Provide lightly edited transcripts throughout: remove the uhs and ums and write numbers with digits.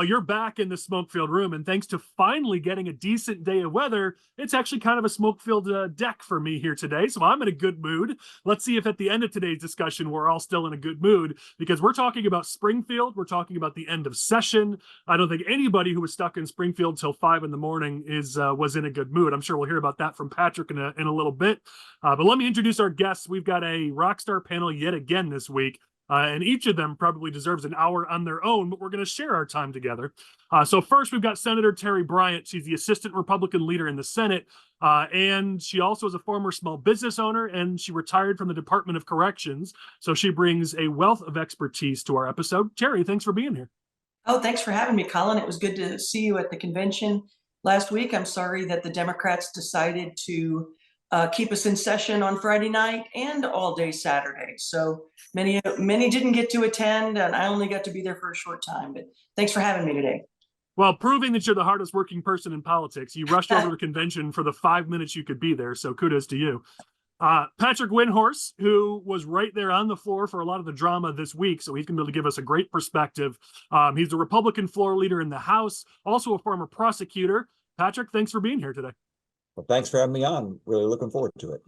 Well, you're back in the smoke-filled room, and thanks to finally getting a decent day of weather, it's actually kind of a smoke-filled deck for me here today, so I'm in a good mood. Let's see if at the end of today's discussion, we're all still in a good mood, because we're talking about Springfield, we're talking about the end of session. I don't think anybody who was stuck in Springfield till 5 in the morning was in a good mood. I'm sure we'll hear about that from Patrick in a little bit. But let me introduce our guests. We've got a rockstar panel yet again this week. And each of them probably deserves an hour on their own, but we're going to share our time together. So first, we've got Senator Terri Bryant. She's the assistant Republican leader in the Senate, and she also is a former small business owner, and she retired from the Department of Corrections. So she brings a wealth of expertise to our episode. Terri, thanks for being here. Oh, thanks for having me, Collin. It was good to see you at the convention last week. I'm sorry that the Democrats decided to keep us in session on Friday night and all day Saturday. So many didn't get to attend, and I only got to be there for a short time. But thanks for having me today. Well, proving that you're the hardest working person in politics, you rushed over to the convention for the 5 minutes you could be there. So kudos to you. Patrick Windhorst, who was right there on the floor for a lot of the drama this week, so he's going to be able to give us a great perspective. He's the Republican floor leader in the House, also a former prosecutor. Patrick, thanks for being here today. Well, thanks for having me on. Really looking forward to it.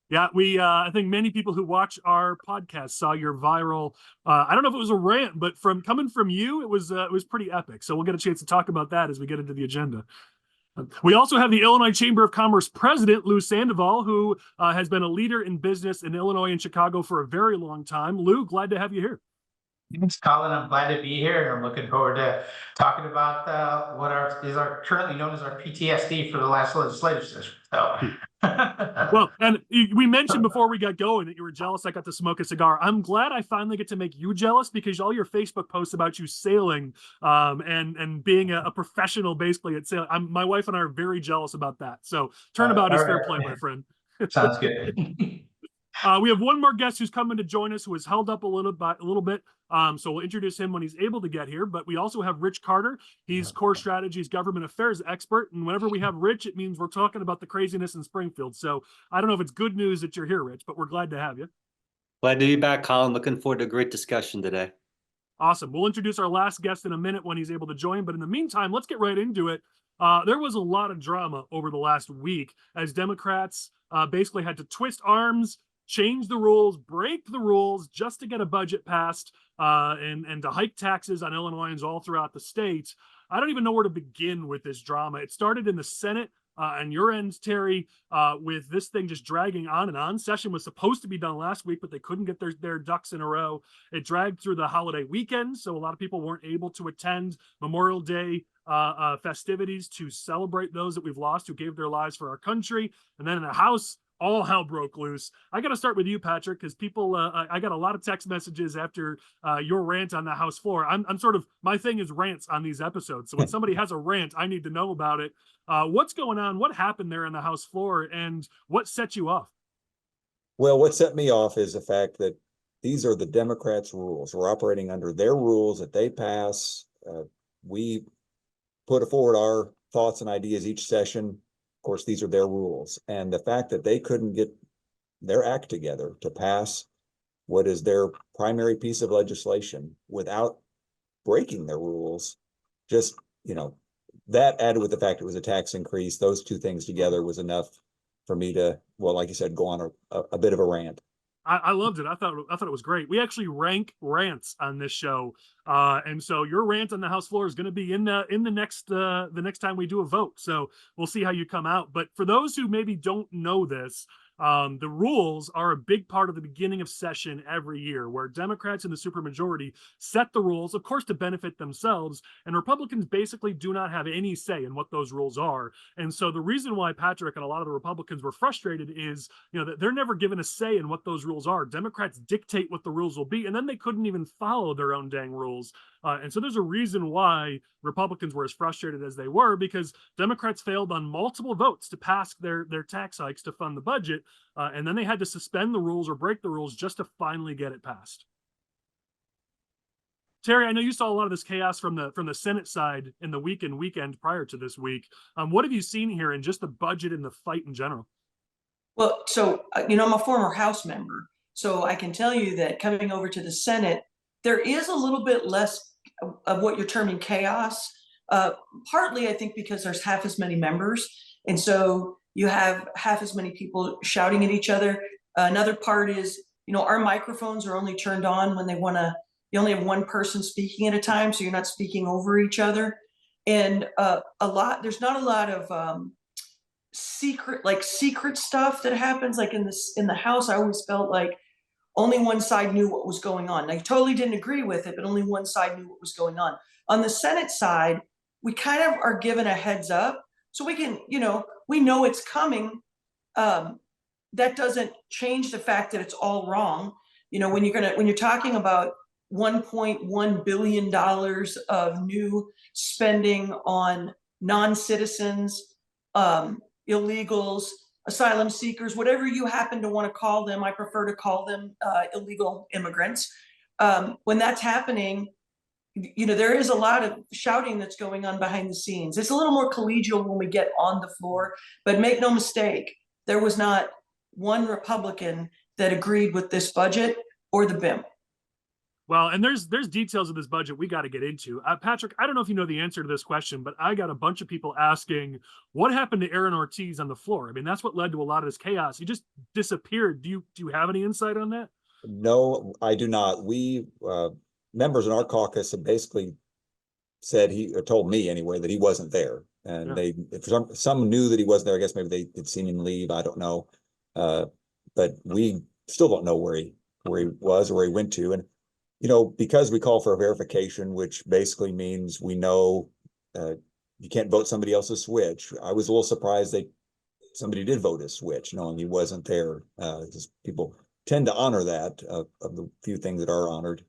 Yeah, I think many people who watch our podcast saw your viral, I don't know if it was a rant, but coming from you, it was pretty epic. So we'll get a chance to talk about that as we get into the agenda. We also have the Illinois Chamber of Commerce president, Lou Sandoval, who has been a leader in business in Illinois and Chicago for a very long time. Lou, glad to have you here. Thanks, Collin. I'm glad to be here, and I'm looking forward to talking about what is currently known as our PTSD for the last legislative session. So. Well, and we mentioned before we got going that you were jealous I got to smoke a cigar. I'm glad I finally get to make you jealous, because all your Facebook posts about you sailing and being a professional basically at sailing, my wife and I are very jealous about that. So turnabout is fair play, my friend. Sounds good. We have one more guest who's coming to join us who has held up a little bit. So we'll introduce him when he's able to get here. But we also have Rich Carter. He's Cor Strategies government affairs expert. And whenever we have Rich, it means we're talking about the craziness in Springfield. So I don't know if it's good news that you're here, Rich, but we're glad to have you. Glad to be back, Collin. Looking forward to a great discussion today. Awesome. We'll introduce our last guest in a minute when he's able to join. But in the meantime, let's get right into it. There was a lot of drama over the last week as Democrats basically had to twist arms, change the rules, break the rules just to get a budget passed and to hike taxes on Illinoisans all throughout the state. I don't even know where to begin with this drama. It started in the Senate on your end, Terri, with this thing just dragging on and on. Session was supposed to be done last week, but they couldn't get their ducks in a row. It dragged through the holiday weekend, so a lot of people weren't able to attend Memorial Day festivities to celebrate those that we've lost who gave their lives for our country. And then in the House, all hell broke loose. I got to start with you, Patrick, because people, I got a lot of text messages after your rant on the House floor. I'm sort of, my thing is rants on these episodes. So when somebody has a rant, I need to know about it. What's going on? What happened there on the House floor, and what set you off? Well, what set me off is the fact that these are the Democrats' rules. We're operating under their rules that they pass. We put forward our thoughts and ideas each session. Of course, these are their rules. And the fact that they couldn't get their act together to pass what is their primary piece of legislation without breaking their rules, just, that added with the fact it was a tax increase, those two things together was enough for me to, well, like you said, go on a bit of a rant. I loved it. I thought it was great. We actually rank rants on this show, and so your rant on the House floor is going to be in the next time we do a vote. So we'll see how you come out. But for those who maybe don't know this, the rules are a big part of the beginning of session every year, where Democrats in the supermajority set the rules, of course, to benefit themselves, and Republicans basically do not have any say in what those rules are. And so the reason why Patrick and a lot of the Republicans were frustrated is, that they're never given a say in what those rules are. Democrats dictate what the rules will be, and then they couldn't even follow their own dang rules. And so there's a reason why Republicans were as frustrated as they were, because Democrats failed on multiple votes to pass their tax hikes to fund the budget. And then they had to suspend the rules or break the rules just to finally get it passed. Terri, I know you saw a lot of this chaos from the Senate side in the weekend prior to this week. What have you seen here in just the budget and the fight in general? Well, so, I'm a former House member, so I can tell you that coming over to the Senate, there is a little bit less of what you're terming chaos. Partly, I think, because there's half as many members. And so you have half as many people shouting at each other. Another part is, our microphones are only turned on when you only have one person speaking at a time. So you're not speaking over each other. And there's not a lot of secret stuff that happens. Like in the House, I always felt like only one side knew what was going on. I totally didn't agree with it, but only one side knew what was going on. On the Senate side, we kind of are given a heads up. So we can, we know it's coming. That doesn't change the fact that it's all wrong. When you're talking about $1.1 billion of new spending on non-citizens, illegals, asylum seekers, whatever you happen to want to call them. I prefer to call them illegal immigrants. When that's happening, there is a lot of shouting that's going on behind the scenes. It's a little more collegial when we get on the floor, but make no mistake, there was not one Republican that agreed with this budget or the BIM. Well, and there's details of this budget we got to get into. Patrick, I don't know if you know the answer to this question, but I got a bunch of people asking, what happened to Aaron Ortiz on the floor? I mean, that's what led to a lot of this chaos. He just disappeared. Do you have any insight on that? No, I do not. We members in our caucus have basically said told me anyway that he wasn't there, and some knew that he wasn't there. I guess maybe they had seen him leave. I don't know, but we still don't know where he was or where he went to. And because we call for a verification, which basically means we know you can't vote somebody else's switch. I was a little surprised somebody did vote a switch, knowing he wasn't there. Because people tend to honor that of the few things that are honored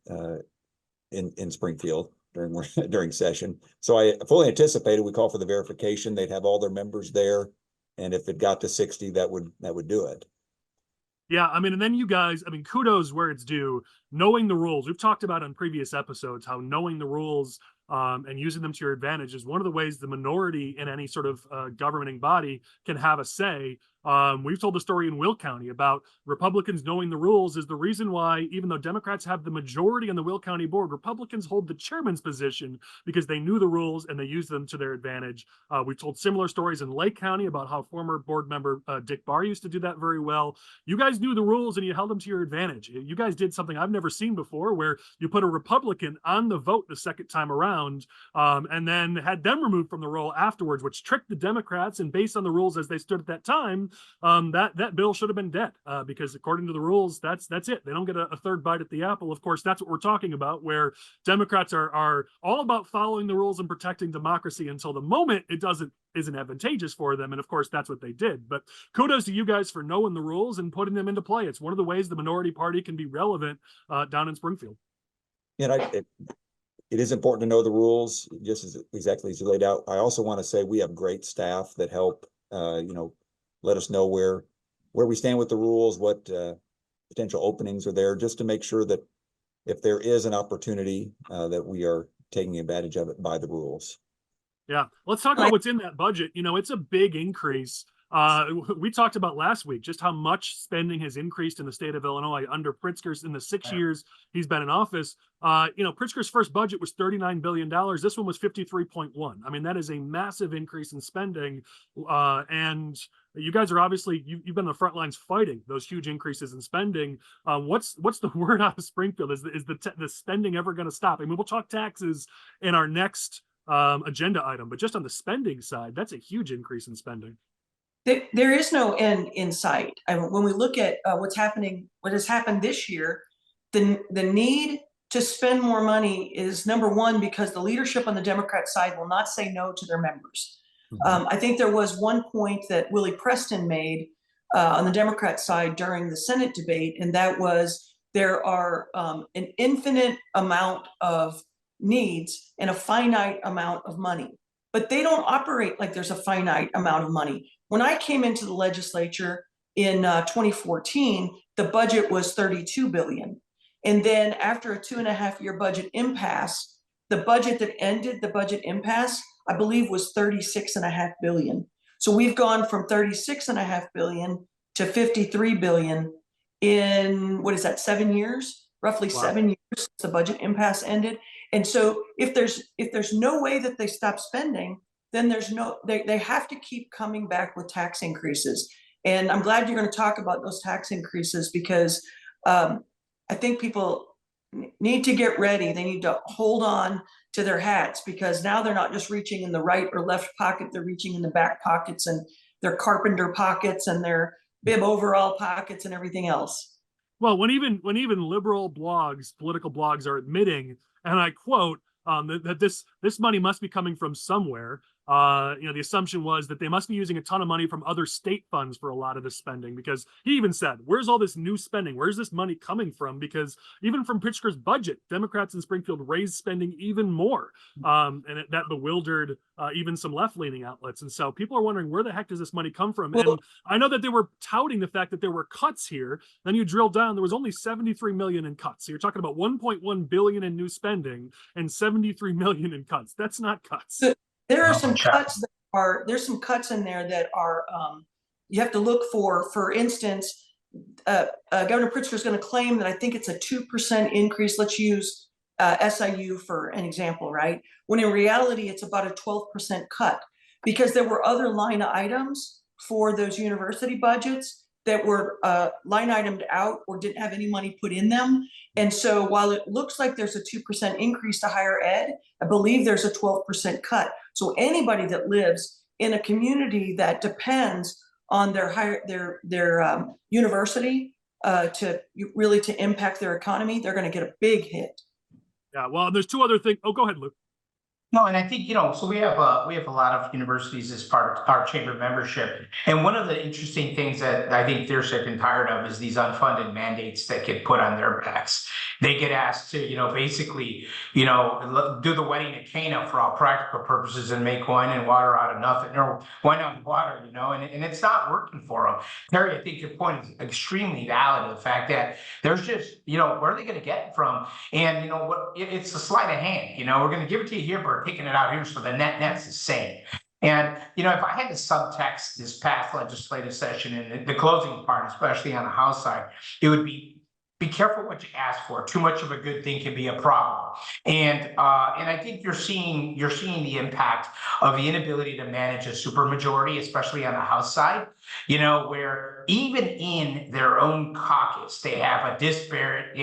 in Springfield during session. So I fully anticipated we call for the verification. They'd have all their members there, and if it got to 60, that would do it. Yeah, I mean, and then you guys, kudos where it's due. Knowing the rules, we've talked about on previous episodes how knowing the rules and using them to your advantage is one of the ways the minority in any sort of governing body can have a say. We've told the story in Will County about Republicans knowing the rules is the reason why, even though Democrats have the majority on the Will County board, Republicans hold the chairman's position because they knew the rules and they used them to their advantage. We've told similar stories in Lake County about how former board member Dick Barr used to do that very well. You guys knew the rules and you held them to your advantage. You guys did something I've never seen before, where you put a Republican on the vote the second time around and then had them removed from the roll afterwards, which tricked the Democrats. And based on the rules as they stood at that time, that bill should have been dead because according to the rules, that's it. They don't get a third bite at the apple. Of course, that's what we're talking about, where Democrats are all about following the rules and protecting democracy until the moment it isn't advantageous for them. And of course, that's what they did. But kudos to you guys for knowing the rules and putting them into play. It's one of the ways the minority party can be relevant down in Springfield. It is important to know the rules, just exactly as you laid out. I also want to say we have great staff that help, let us know where we stand with the rules, what potential openings are there, just to make sure that if there is an opportunity that we are taking advantage of it by the rules. Yeah. Let's talk about what's in that budget. It's a big increase. We talked about last week just how much spending has increased in the state of Illinois under Pritzker's in the 6 years he's been in office. Pritzker's first budget was $39 billion. This one was 53.1. I mean, that is a massive increase in spending. And you guys are obviously, you've been on the front lines fighting those huge increases in spending. What's the word out of Springfield? Is the spending ever going to stop? I mean, we'll talk taxes in our next agenda item, but just on the spending side, that's a huge increase in spending. There is no end in sight. When we look at what has happened this year, the need to spend more money is number one, because the leadership on the Democrat side will not say no to their members. Mm-hmm. I think there was one point that Willie Preston made on the Democrat side during the Senate debate, and that was there are an infinite amount of needs and a finite amount of money. But they don't operate like there's a finite amount of money. When I came into the legislature in 2014, the budget was $32 billion. And then after a 2.5-year budget impasse, the budget that ended the budget impasse, I believe, was $36.5 billion. So we've gone from $36.5 billion to $53 billion in, 7 years? Roughly 7 years since the budget impasse ended. And so if there's no way that they stop spending, then they have to keep coming back with tax increases. And I'm glad you're going to talk about those tax increases, because I think people need to get ready. They need to hold on to their hats, because now they're not just reaching in the right or left pocket, they're reaching in the back pockets and their carpenter pockets and their bib overall pockets and everything else. Well, when even liberal blogs, political blogs, are admitting, and I quote, that this money must be coming from somewhere. The assumption was that they must be using a ton of money from other state funds for a lot of this spending, because he even said, where's all this new spending? Where's this money coming from? Because even from Pritzker's budget, Democrats in Springfield raised spending even more. That bewildered even some left-leaning outlets. And so people are wondering, where the heck does this money come from? And I know that they were touting the fact that there were cuts here. Then you drill down, there was only 73 million in cuts. So you're talking about 1.1 billion in new spending and 73 million in cuts. That's not cuts. There are some cuts there's some cuts in there that are, you have to look for instance, Governor Pritzker is going to claim that I think it's a 2% increase. Let's use SIU for an example, right? When in reality, it's about a 12% cut, because there were other line items for those university budgets that were line itemed out or didn't have any money put in them. And so while it looks like there's a 2% increase to higher ed, I believe there's a 12% cut. So anybody that lives in a community that depends on their university to impact their economy, they're going to get a big hit. Yeah, well, there's two other things. Oh, go ahead, Luke. No, and I think, so we have a lot of universities as part of our chamber membership. And one of the interesting things that I think they're sick and tired of is these unfunded mandates that get put on their backs. They get asked to, basically, do the wedding at Cana for all practical purposes and make wine and water out of nothing, or wine out of water, and it's not working for them. Terry, I think your point is extremely valid. The fact that there's just, where are they going to get it from? And it's a sleight of hand. We're going to give it to you here, but taking it out here, so the net's the same. And if I had to subtext this past legislative session and the closing part, especially on the House side, it would be careful what you ask for. Too much of a good thing can be a problem. And I think you're seeing the impact of the inability to manage a supermajority, especially on the House side, where even in their own caucus, they have disparate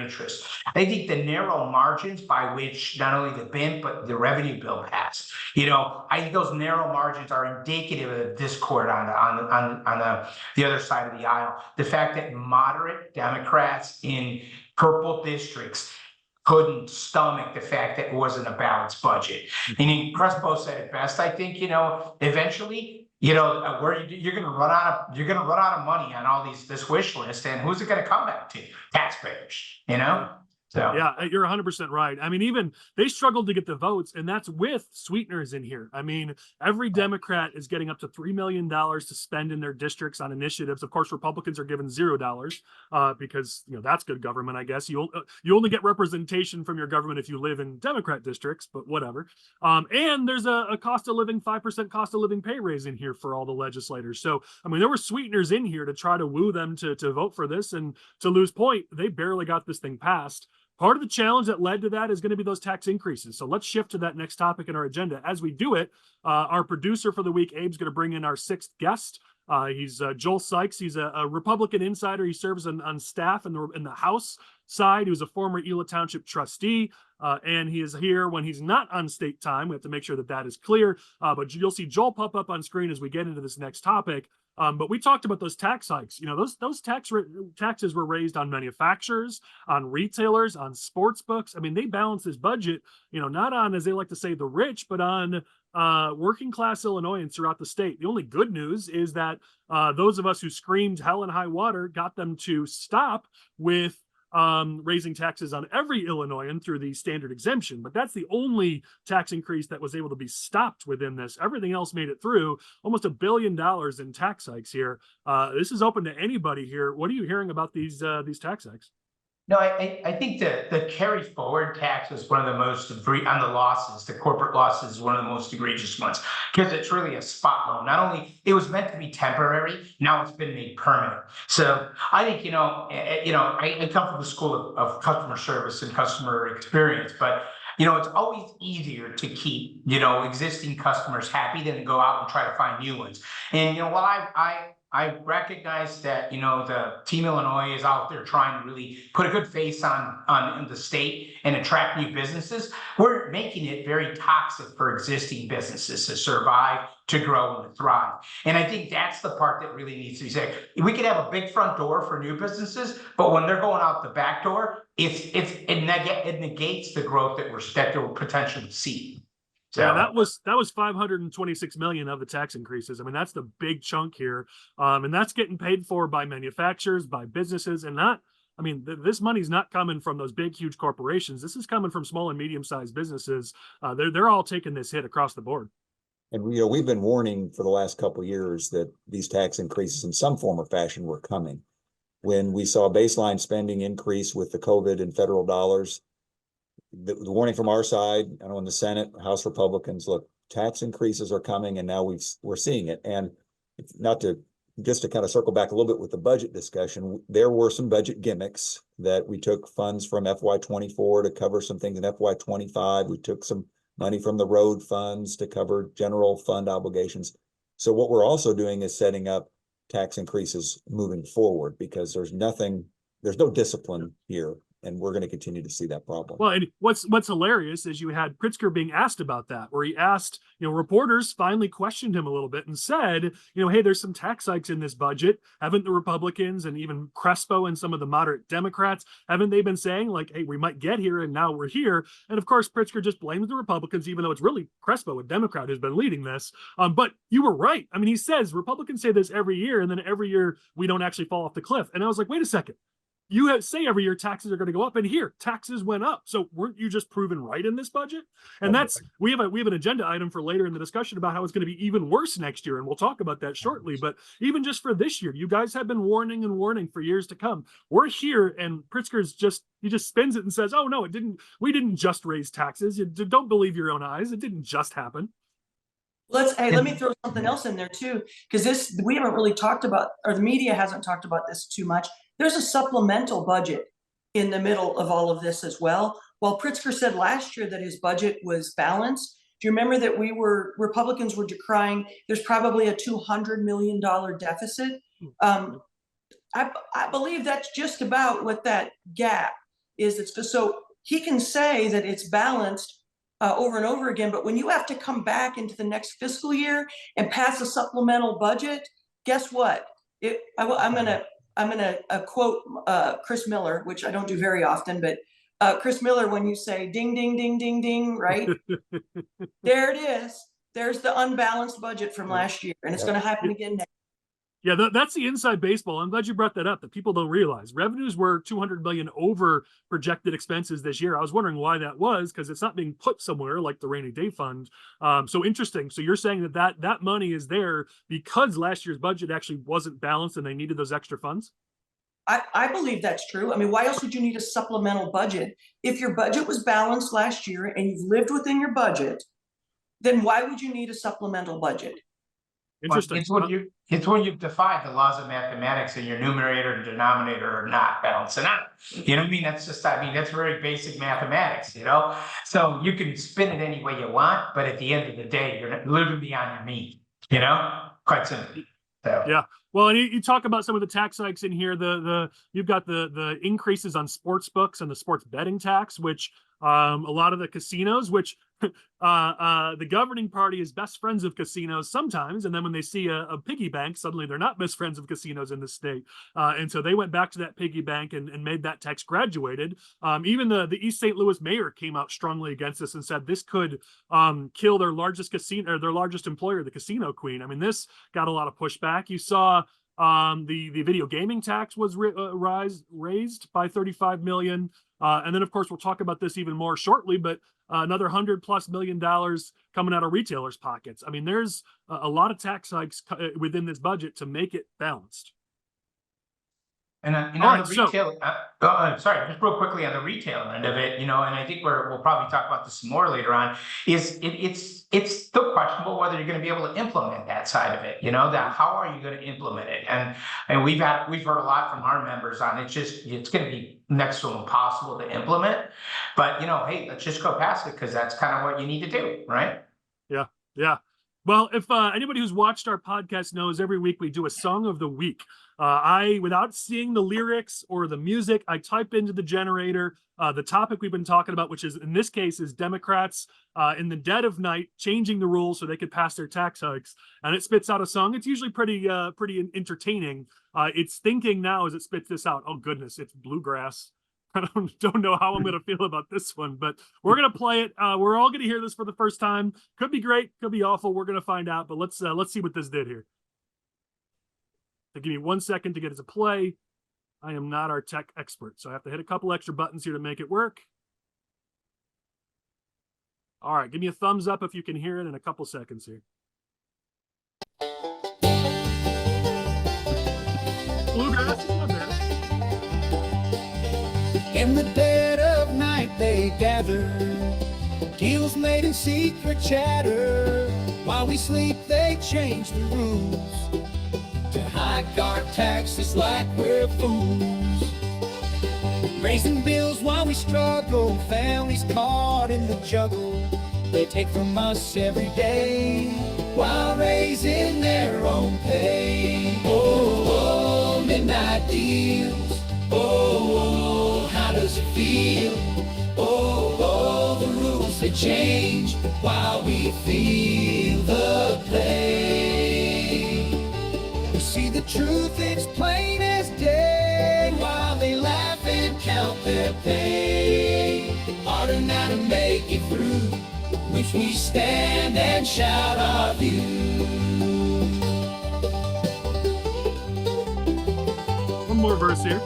interests. I think the narrow margins by which not only the BIM, but the revenue bill passed, I think those narrow margins are indicative of the discord on the other side of the aisle. The fact that moderate Democrats in purple districts couldn't stomach the fact that it wasn't a balanced budget. And Crespo said it best, I think, eventually, where you're going to run out of money on all this wish list, and who's it going to come back to? Taxpayers, So yeah, you're 100% right. I mean, even they struggled to get the votes, and that's with sweeteners in here. I mean, every Democrat is getting up to $3 million to spend in their districts on initiatives. Of course, Republicans are given $0 because that's good government, I guess. You only get representation from your government if you live in Democrat districts, but whatever. And there's a cost of living 5% cost of living pay raise in here for all the legislators. So I mean, there were sweeteners in here to try to woo them to vote for this. And to Lou's point, they barely got this thing passed. Part of the challenge that led to that is going to be those tax increases. So let's shift to that next topic in our agenda. As we do it, our producer for the week, Abe's going to bring in our sixth guest. He's Joel Sikes. He's a Republican insider. He serves on staff in the House side. He was a former Eula Township trustee, and he is here when he's not on state time. We have to make sure that is clear. But you'll see Joel pop up on screen as we get into this next topic. But we talked about those tax hikes. Those taxes were raised on manufacturers, on retailers, on sports books. I mean, they balance this budget, not on, as they like to say, the rich, but on working class Illinoisans throughout the state. The only good news is that those of us who screamed hell and high water got them to stop with raising taxes on every Illinoisan through the standard exemption. But that's the only tax increase that was able to be stopped within this. Everything else made it through. Almost $1 billion in tax hikes here. This is open to anybody here. What are you hearing about these tax hikes? No, I think the carry forward tax is one of the most on the losses, the corporate losses is one of the most egregious ones because it's really a spot loan. Not only it was meant to be temporary, now it's been made permanent. So I think, I come from the school of customer service and customer experience, but it's always easier to keep, existing customers happy than to go out and try to find new ones. And, while I recognize that, the Team Illinois is out there trying to really put a good face on the state and attract new businesses. We're making it very toxic for existing businesses to survive, to grow, and to thrive. And I think that's the part that really needs to be said. We could have a big front door for new businesses, but when they're going out the back door, it negates the growth that they'll potentially see. So yeah, that was 526 million of the tax increases. I mean, that's the big chunk here. And that's getting paid for by manufacturers, by businesses, and this money's not coming from those big, huge corporations. This is coming from small and medium-sized businesses. They're all taking this hit across the board. And we've been warning for the last couple of years that these tax increases in some form or fashion were coming. When we saw baseline spending increase with the COVID and federal dollars, the warning from our side, I know in the Senate, House Republicans, look, tax increases are coming, and now we're seeing it. And just to kind of circle back a little bit with the budget discussion, there were some budget gimmicks that we took funds from FY24 to cover some things in FY25. We took some money from the road funds to cover general fund obligations. So what we're also doing is setting up tax increases moving forward, because there's no discipline here. And we're going to continue to see that problem. Well, and what's hilarious is you had Pritzker being asked about that, where he asked, reporters finally questioned him a little bit and said, hey, there's some tax hikes in this budget. Haven't the Republicans and even Crespo and some of the moderate Democrats, haven't they been saying like, hey, we might get here and now we're here? And of course, Pritzker just blames the Republicans, even though it's really Crespo, a Democrat, who's been leading this. But you were right. I mean, he says Republicans say this every year, and then every year we don't actually fall off the cliff. And I was like, wait a second. You say every year taxes are going to go up, and here taxes went up. So weren't you just proven right in this budget? And we have an agenda item for later in the discussion about how it's going to be even worse next year, and we'll talk about that shortly. But even just for this year, you guys have been warning and warning for years to come. We're here, and Pritzker's just spins it and says, "Oh no, it didn't. We didn't just raise taxes. You don't believe your own eyes. It didn't just happen." Let me throw something else in there too, because we haven't really talked about, or the media hasn't talked about this too much. There's a supplemental budget in the middle of all of this as well. While Pritzker said last year that his budget was balanced, do you remember that Republicans were decrying there's probably a $200 million deficit? I believe that's just about what that gap is. So he can say that it's balanced over and over again, but when you have to come back into the next fiscal year and pass a supplemental budget, guess what? I'm gonna quote Chris Miller, which I don't do very often, but Chris Miller, when you say ding, ding, ding, ding, ding, right? There it is. There's the unbalanced budget from last year, and it's going to happen again next. Yeah, that's the inside baseball. I'm glad you brought that up, that people don't realize. Revenues were $200 million over projected expenses this year. I was wondering why that was, because it's not being put somewhere like the rainy day fund. So interesting. So you're saying that money is there because last year's budget actually wasn't balanced and they needed those extra funds? I believe that's true. I mean, why else would you need a supplemental budget? If your budget was balanced last year and you've lived within your budget, then why would you need a supplemental budget? Interesting. It's when you defy the laws of mathematics and your numerator and denominator are not balancing out. You know what I mean? That's very basic mathematics, So you can spin it any way you want, but at the end of the day, you're living beyond your means, quite simply. So. Yeah. Well, and you talk about some of the tax hikes in here. You've got the increases on sports books and the sports betting tax, which a lot of the casinos, which the governing party is best friends of casinos sometimes, and then when they see a piggy bank, suddenly they're not best friends of casinos in the state, and so they went back to that piggy bank and made that tax graduated. Even the East St. Louis mayor came out strongly against this and said this could kill their largest casino, or their largest employer, the Casino Queen. I mean, this got a lot of pushback. You saw the video gaming tax was raised by 35 million. And then, of course, we'll talk about this even more shortly, but another $100+ million coming out of retailers' pockets. I mean, there's a lot of tax hikes within this budget to make it balanced. And All on right, the so- retail, sorry, just real quickly on the retail end of it, and I think we'll probably talk about this more later on, is it's still questionable whether you're going to be able to implement that side of it, that how are you going to implement it? And we've heard a lot from our members on it's going to be next to impossible to implement, but hey, let's just go past it because that's kind of what you need to do, right? Yeah. Well, if anybody who's watched our podcast knows, every week we do a song of the week. Without seeing the lyrics or the music, I type into the generator the topic we've been talking about, which is, in this case, is Democrats in the dead of night changing the rules so they could pass their tax hikes, and it spits out a song. It's usually pretty entertaining. It's thinking now as it spits this out, oh goodness, it's bluegrass. I don't know how I'm going to feel about this one, but we're going to play it. We're all going to hear this for the first time. Could be great, could be awful. We're going to find out, but let's see what this did here. So give me 1 second to get it to play. I am not our tech expert, so I have to hit a couple extra buttons here to make it work. All right, give me a thumbs up if you can hear it in a couple seconds here. Bluegrass is not bad. In the dead of night they gather, deals made in secret chatter. While we sleep they change the rules to hike our taxes like we're fools. Raising bills while we struggle, families caught in the juggle. They take from us every day while raising their own pay. Oh, midnight deals. Oh, how does it feel? Oh, the rules they change while we feel the pain. We see the truth, it's plain as day, while they laugh and count their pay. Harder now to make it through, which we stand and shout our view. One more verse here.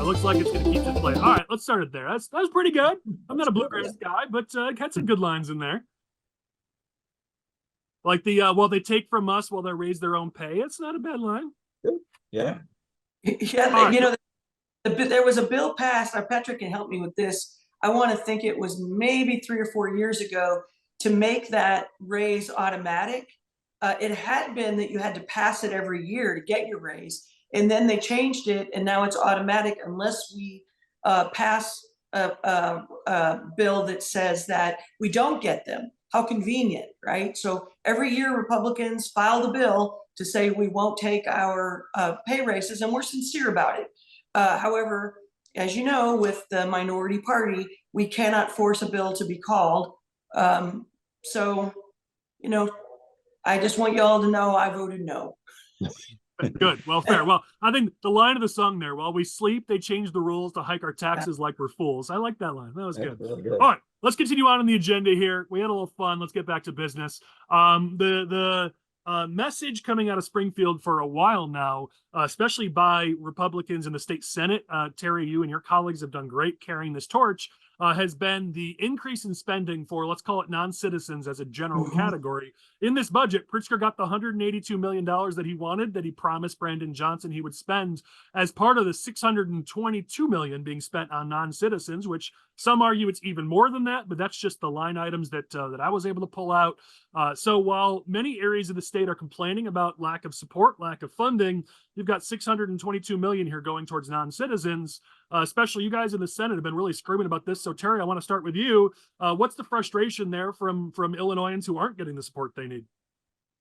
Looks like it's going to keep this playing. All right, let's start it there. That was pretty good. I'm not a bluegrass guy, but got some good lines in there. Like the well, they take from us while they raise their own pay. It's not a bad line. Yeah. Yeah, there was a bill passed. Patrick can help me with this. I want to think it was maybe 3 or 4 years ago to make that raise automatic. It had been that you had to pass it every year to get your raise. And then they changed it, and now it's automatic unless we pass a bill that says that we don't get them. How convenient, right? So every year Republicans filed a bill to say we won't take our pay raises, and we're sincere about it. However, as you know, with the minority party, we cannot force a bill to be called. So, I just want y'all to know I voted no. Good. Well, fair. Well, I think the line of the song there, while we sleep, they change the rules to hike our taxes like we're fools. I like that line. That was good. Really good. All right, let's continue on the agenda here. We had a little fun. Let's get back to business. The message coming out of Springfield for a while now, especially by Republicans in the state Senate, Terry, you and your colleagues have done great carrying this torch, has been the increase in spending for, let's call it, non-citizens as a general category. In this budget, Pritzker got the $182 million that he wanted, that he promised Brandon Johnson he would spend as part of the $622 million being spent on non-citizens, which some argue it's even more than that, but that's just the line items that I was able to pull out. So while many areas of the state are complaining about lack of support, lack of funding, you've got $622 million here going towards non-citizens. Especially you guys in the Senate have been really screaming about this. So Terry, I want to start with you. What's the frustration there from Illinoisans who aren't getting the support they need?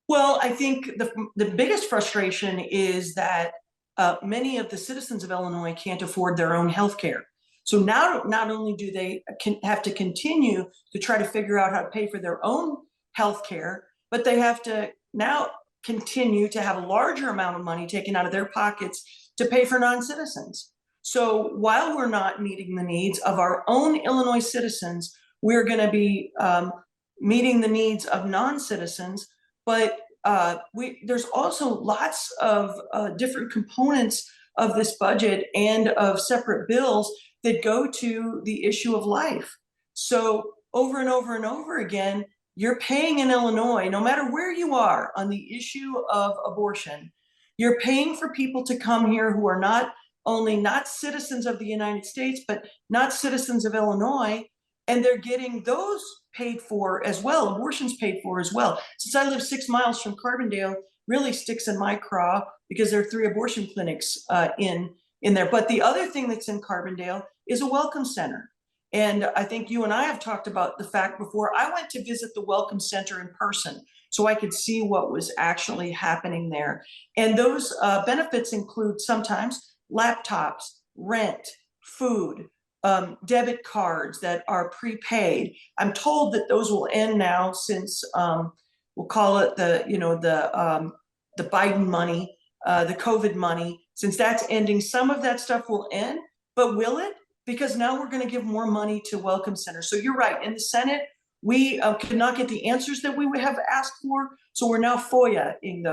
Well, I think the biggest frustration is that many of the citizens of Illinois can't afford their own health care. So now not only do they have to continue to try to figure out how to pay for their own health care, but they have to now continue to have a larger amount of money taken out of their pockets to pay for non-citizens. So while we're not meeting the needs of our own Illinois citizens, we're going to be meeting the needs of non-citizens. But there's also lots of different components of this budget and of separate bills that go to the issue of life. So over and over and over again, you're paying in Illinois, no matter where you are on the issue of abortion, you're paying for people to come here who are not only not citizens of the United States, but not citizens of Illinois, and they're getting those paid for as well, abortions paid for as well. Since I live 6 miles from Carbondale, really sticks in my craw because there are 3 abortion clinics in there. But the other thing that's in Carbondale is a welcome center. And I think you and I have talked about the fact before. I went to visit the welcome center in person so I could see what was actually happening there. And those benefits include sometimes laptops, rent, food, debit cards that are prepaid. I'm told that those will end now since we'll call it the Biden money, the COVID money. Since that's ending, some of that stuff will end, but will it? Because now we're going to give more money to welcome centers. So you're right. In the Senate, we could not get the answers that we would have asked for. So we're now FOIA-ing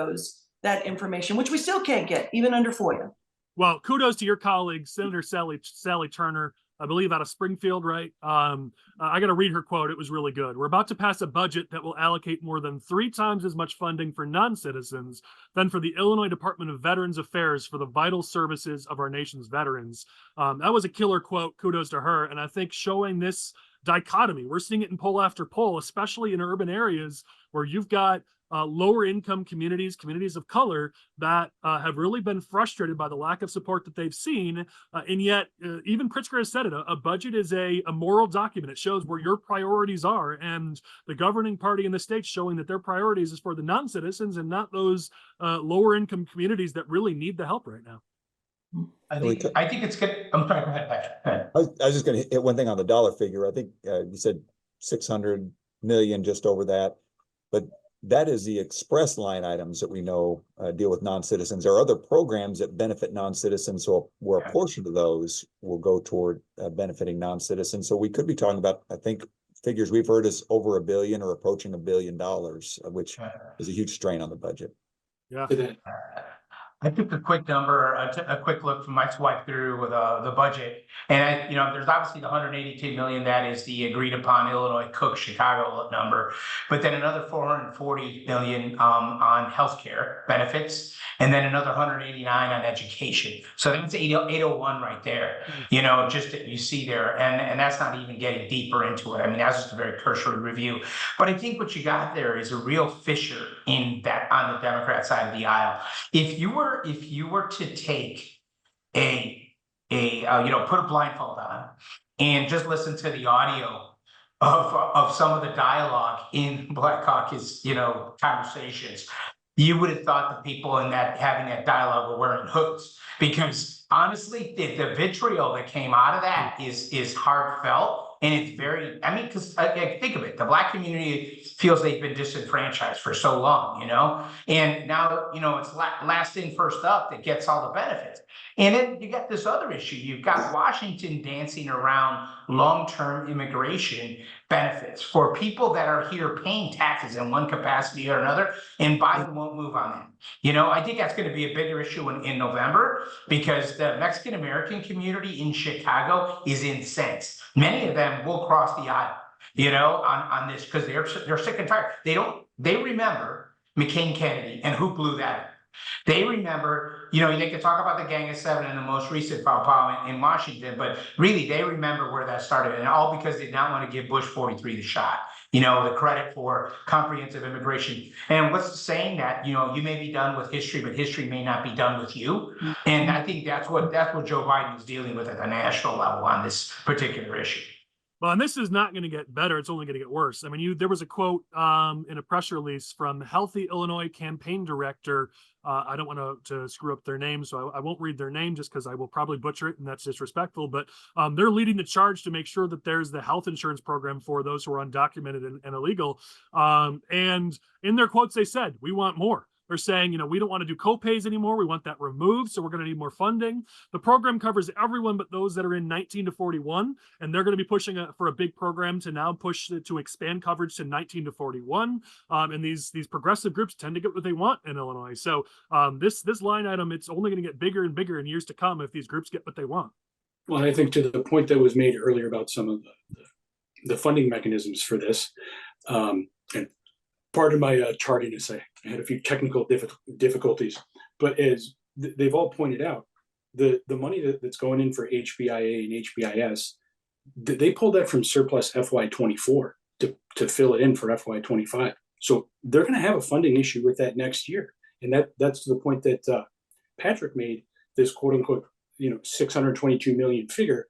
that information, which we still can't get, even under FOIA. Well, kudos to your colleague, Senator Sally Turner, I believe out of Springfield, right? I got to read her quote. It was really good. We're about to pass a budget that will allocate more than 3 times as much funding for non-citizens than for the Illinois Department of Veterans Affairs for the vital services of our nation's veterans. That was a killer quote. Kudos to her. And I think showing this dichotomy, we're seeing it in poll after poll, especially in urban areas where you've got lower income communities of color that have really been frustrated by the lack of support that they've seen. And yet, even Pritzker has said it, a budget is a moral document. It shows where your priorities are. And the governing party in the state showing that their priorities is for the non-citizens and not those lower income communities that really need the help right now. I think it's good. I'm sorry, go ahead, Patrick. I was just going to hit one thing on the dollar figure. I think you said 600 million, just over that, but that is the express line items that we know deal with non-citizens. There are other programs that benefit non-citizens, so where a portion of those will go toward benefiting non-citizens. So we could be talking about, I think, figures we've heard is over $1 billion or approaching $1 billion, which is a huge strain on the budget. Yeah. I took a quick number, a quick look from my swipe through with the budget, and there's obviously the 182 million that is the agreed upon Illinois Cook Chicago number, but then another 440 million on healthcare benefits, and then another 189 on education. So that's 801 right there. Just that you see there, and that's not even getting deeper into it. I mean, that's just a very cursory review. But I think what you got there is a real fissure in that on the Democrat side of the aisle. If you were to take put a blindfold on and just listen to the audio of some of the dialogue in Black Caucus, conversations, you would have thought the people in that having that dialogue were wearing hoods, because honestly, the vitriol that came out of that is heartfelt. And it's very, because think of it, the Black community feels they've been disenfranchised for so long, and now, it's last in, first up that gets all the benefits. And then you got this other issue. You've got Washington dancing around long-term immigration benefits for people that are here paying taxes in one capacity or another, and Biden won't move on that. I think that's going to be a bigger issue in November, because the Mexican-American community in Chicago is incensed. Many of them will cross the aisle, on this, because they're sick and tired. They remember McCain Kennedy and who blew that up. They remember, they could talk about the Gang of Seven and the most recent faux pas in Washington, but really they remember where that started, and all because they did not want to give Bush 43 the shot, the credit for comprehensive immigration. And what's the saying that, you may be done with history, but history may not be done with you. And I think that's what Joe Biden is dealing with at the national level on this particular issue. Well, and this is not going to get better. It's only going to get worse. I mean, there was a quote in a press release from Healthy Illinois campaign director. I don't want to screw up their name, so I won't read their name just because I will probably butcher it, and that's disrespectful. But they're leading the charge to make sure that there's the health insurance program for those who are undocumented and illegal. And in their quotes, they said, "We want more." They're saying, we don't want to do co-pays anymore. We want that removed. So we're going to need more funding. The program covers everyone but those that are in 19 to 41. And they're going to be pushing for a big program to now push to expand coverage to 19 to 41. And these progressive groups tend to get what they want in Illinois. So this line item, it's only going to get bigger and bigger in years to come if these groups get what they want. Well, I think to the point that was made earlier about some of the funding mechanisms for this, and pardon my tardiness, I had a few technical difficulties, but as they've all pointed out, the money that's going in for HBIA and HBIS, they pulled that from surplus FY24 to fill it in for FY25. So they're going to have a funding issue with that next year. And that's to the point that Patrick made, this quote unquote, 622 million figure.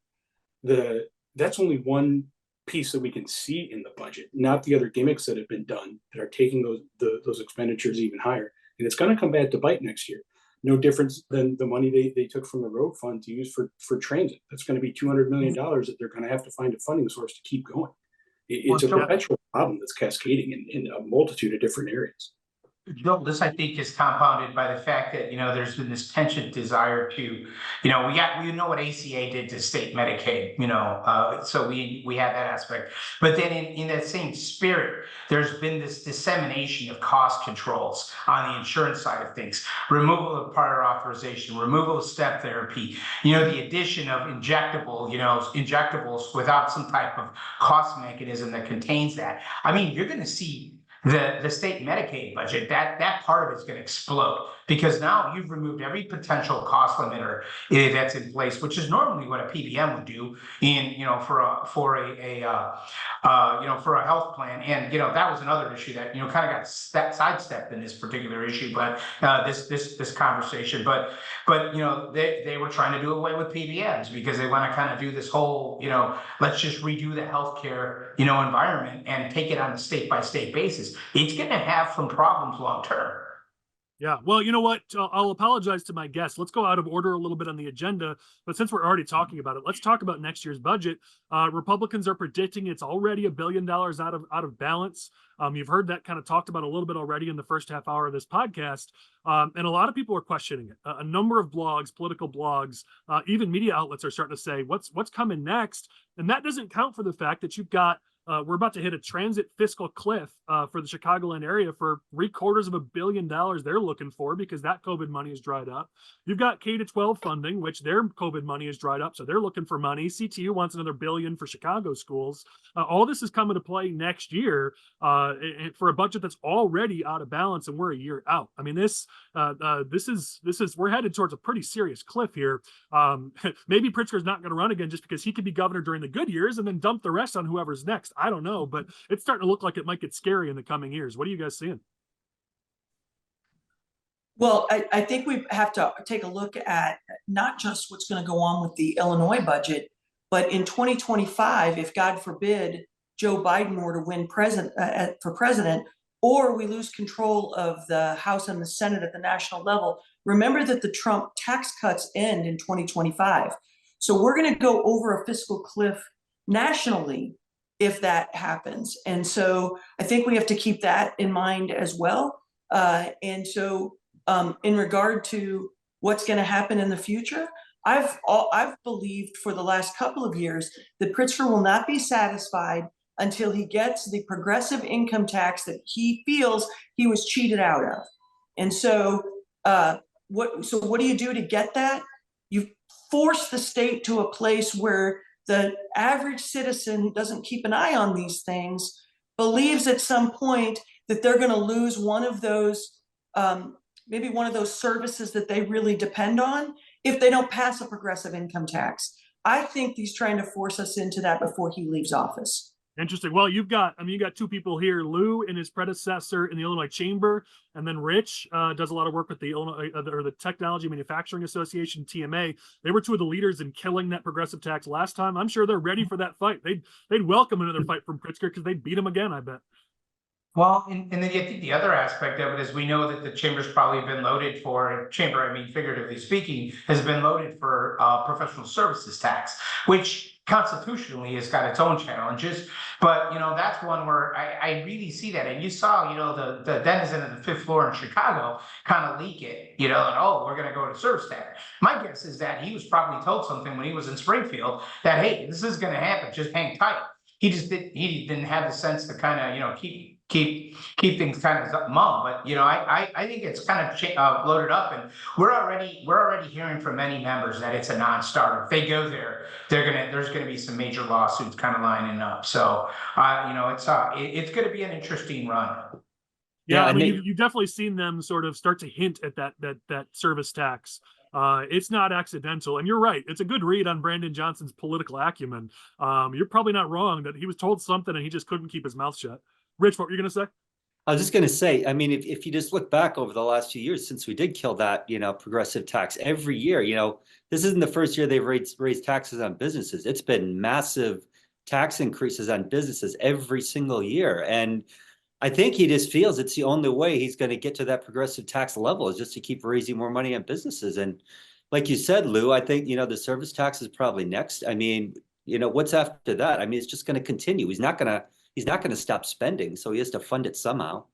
That's only one piece that we can see in the budget, not the other gimmicks that have been done that are taking those expenditures even higher. And it's going to come back to bite next year. No difference than the money they took from the road fund to use for transit. That's going to be $200 million that they're going to have to find a funding source to keep going. It's a perpetual problem that's cascading in a multitude of different areas. Joel, this I think is compounded by the fact that there's been this tension desire to, we know what ACA did to state Medicaid, so we have that aspect. But then in that same spirit, there's been this dissemination of cost controls on the insurance side of things, removal of prior authorization, removal of step therapy, the addition of injectables without some type of cost mechanism that contains that. I mean, you're going to see the state Medicaid budget, that part of it's going to explode, because now you've removed every potential cost limiter that's in place, which is normally what a PBM would do for a health plan. And that was another issue that kind of got sidestepped in this particular issue, but this conversation. But they were trying to do away with PBMs because they want to kind of do this whole let's just redo the healthcare environment and take it on a state by state basis. It's going to have some problems long term. Yeah, well, you know what? I'll apologize to my guests. Let's go out of order a little bit on the agenda. But since we're already talking about it, let's talk about next year's budget. Republicans are predicting it's already $1 billion out of balance. You've heard that kind of talked about a little bit already in the first half hour of this podcast. And a lot of people are questioning it. A number of blogs, political blogs, even media outlets are starting to say, what's coming next? And that doesn't count for the fact that you've got we're about to hit a transit fiscal cliff for the Chicagoland area for $750 million they're looking for, because that COVID money is dried up. You've got K-12 funding, which their COVID money is dried up, so they're looking for money. CTU wants another $1 billion for Chicago schools. All this is coming to play next year for a budget that's already out of balance, and we're a year out. I mean, this is we're headed towards a pretty serious cliff here. Maybe Pritzker's not going to run again just because he could be governor during the good years and then dump the rest on whoever's next. I don't know, but it's starting to look like it might get scary in the coming years. What are you guys seeing? Well, I think we have to take a look at not just what's going to go on with the Illinois budget, but in 2025, if God forbid Joe Biden were to win for president, or we lose control of the House and the Senate at the national level, remember that the Trump tax cuts end in 2025. So we're going to go over a fiscal cliff nationally if that happens. And so I think we have to keep that in mind as well. And so in regard to what's going to happen in the future, I've believed for the last couple of years that Pritzker will not be satisfied until he gets the progressive income tax that he feels he was cheated out of. And so what do you do to get that? You force the state to a place where the average citizen who doesn't keep an eye on these things believes at some point that they're going to lose one of those, maybe one of those services that they really depend on if they don't pass a progressive income tax. I think he's trying to force us into that before he leaves office. Interesting. Well, you got two people here, Lou and his predecessor in the Illinois Chamber, and then Rich does a lot of work with the Illinois or the Technology Manufacturing Association, TMA. They were two of the leaders in killing that progressive tax last time. I'm sure they're ready for that fight. They'd welcome another fight from Pritzker because they'd beat him again, I bet. Well, and then I think the other aspect of it is we know that the chamber's probably been loaded for, figuratively speaking, has been loaded for professional services tax, which constitutionally has got its own challenges. But, that's one where I really see that. And you saw, the denizen of the fifth floor in Chicago kind of leak it, and, we're going to go to service tax. My guess is that he was probably told something when he was in Springfield that, hey, this is going to happen, just hang tight. He didn't have the sense to kind of, keep keep things kind of mum. But I think it's kind of loaded up, and we're already hearing from many members that it's a non-starter. If they go there, there's gonna be some major lawsuits kind of lining up. So it's gonna be an interesting run. Yeah, Yeah, I mean, and you've definitely seen them sort of start to hint at that service tax. It's not accidental, and you're right. It's a good read on Brandon Johnson's political acumen. You're probably not wrong that he was told something and he just couldn't keep his mouth shut. Rich, what were you going to say? I was just going to say, I mean, if you just look back over the last few years since we did kill that, progressive tax every year, this isn't the first year they've raised taxes on businesses. It's been massive tax increases on businesses every single year. And I think he just feels it's the only way he's going to get to that progressive tax level is just to keep raising more money on businesses. And like you said, Lou, I think, the service tax is probably next. I mean, what's after that? I mean, it's just going to continue. He's not going to stop spending. So he has to fund it somehow.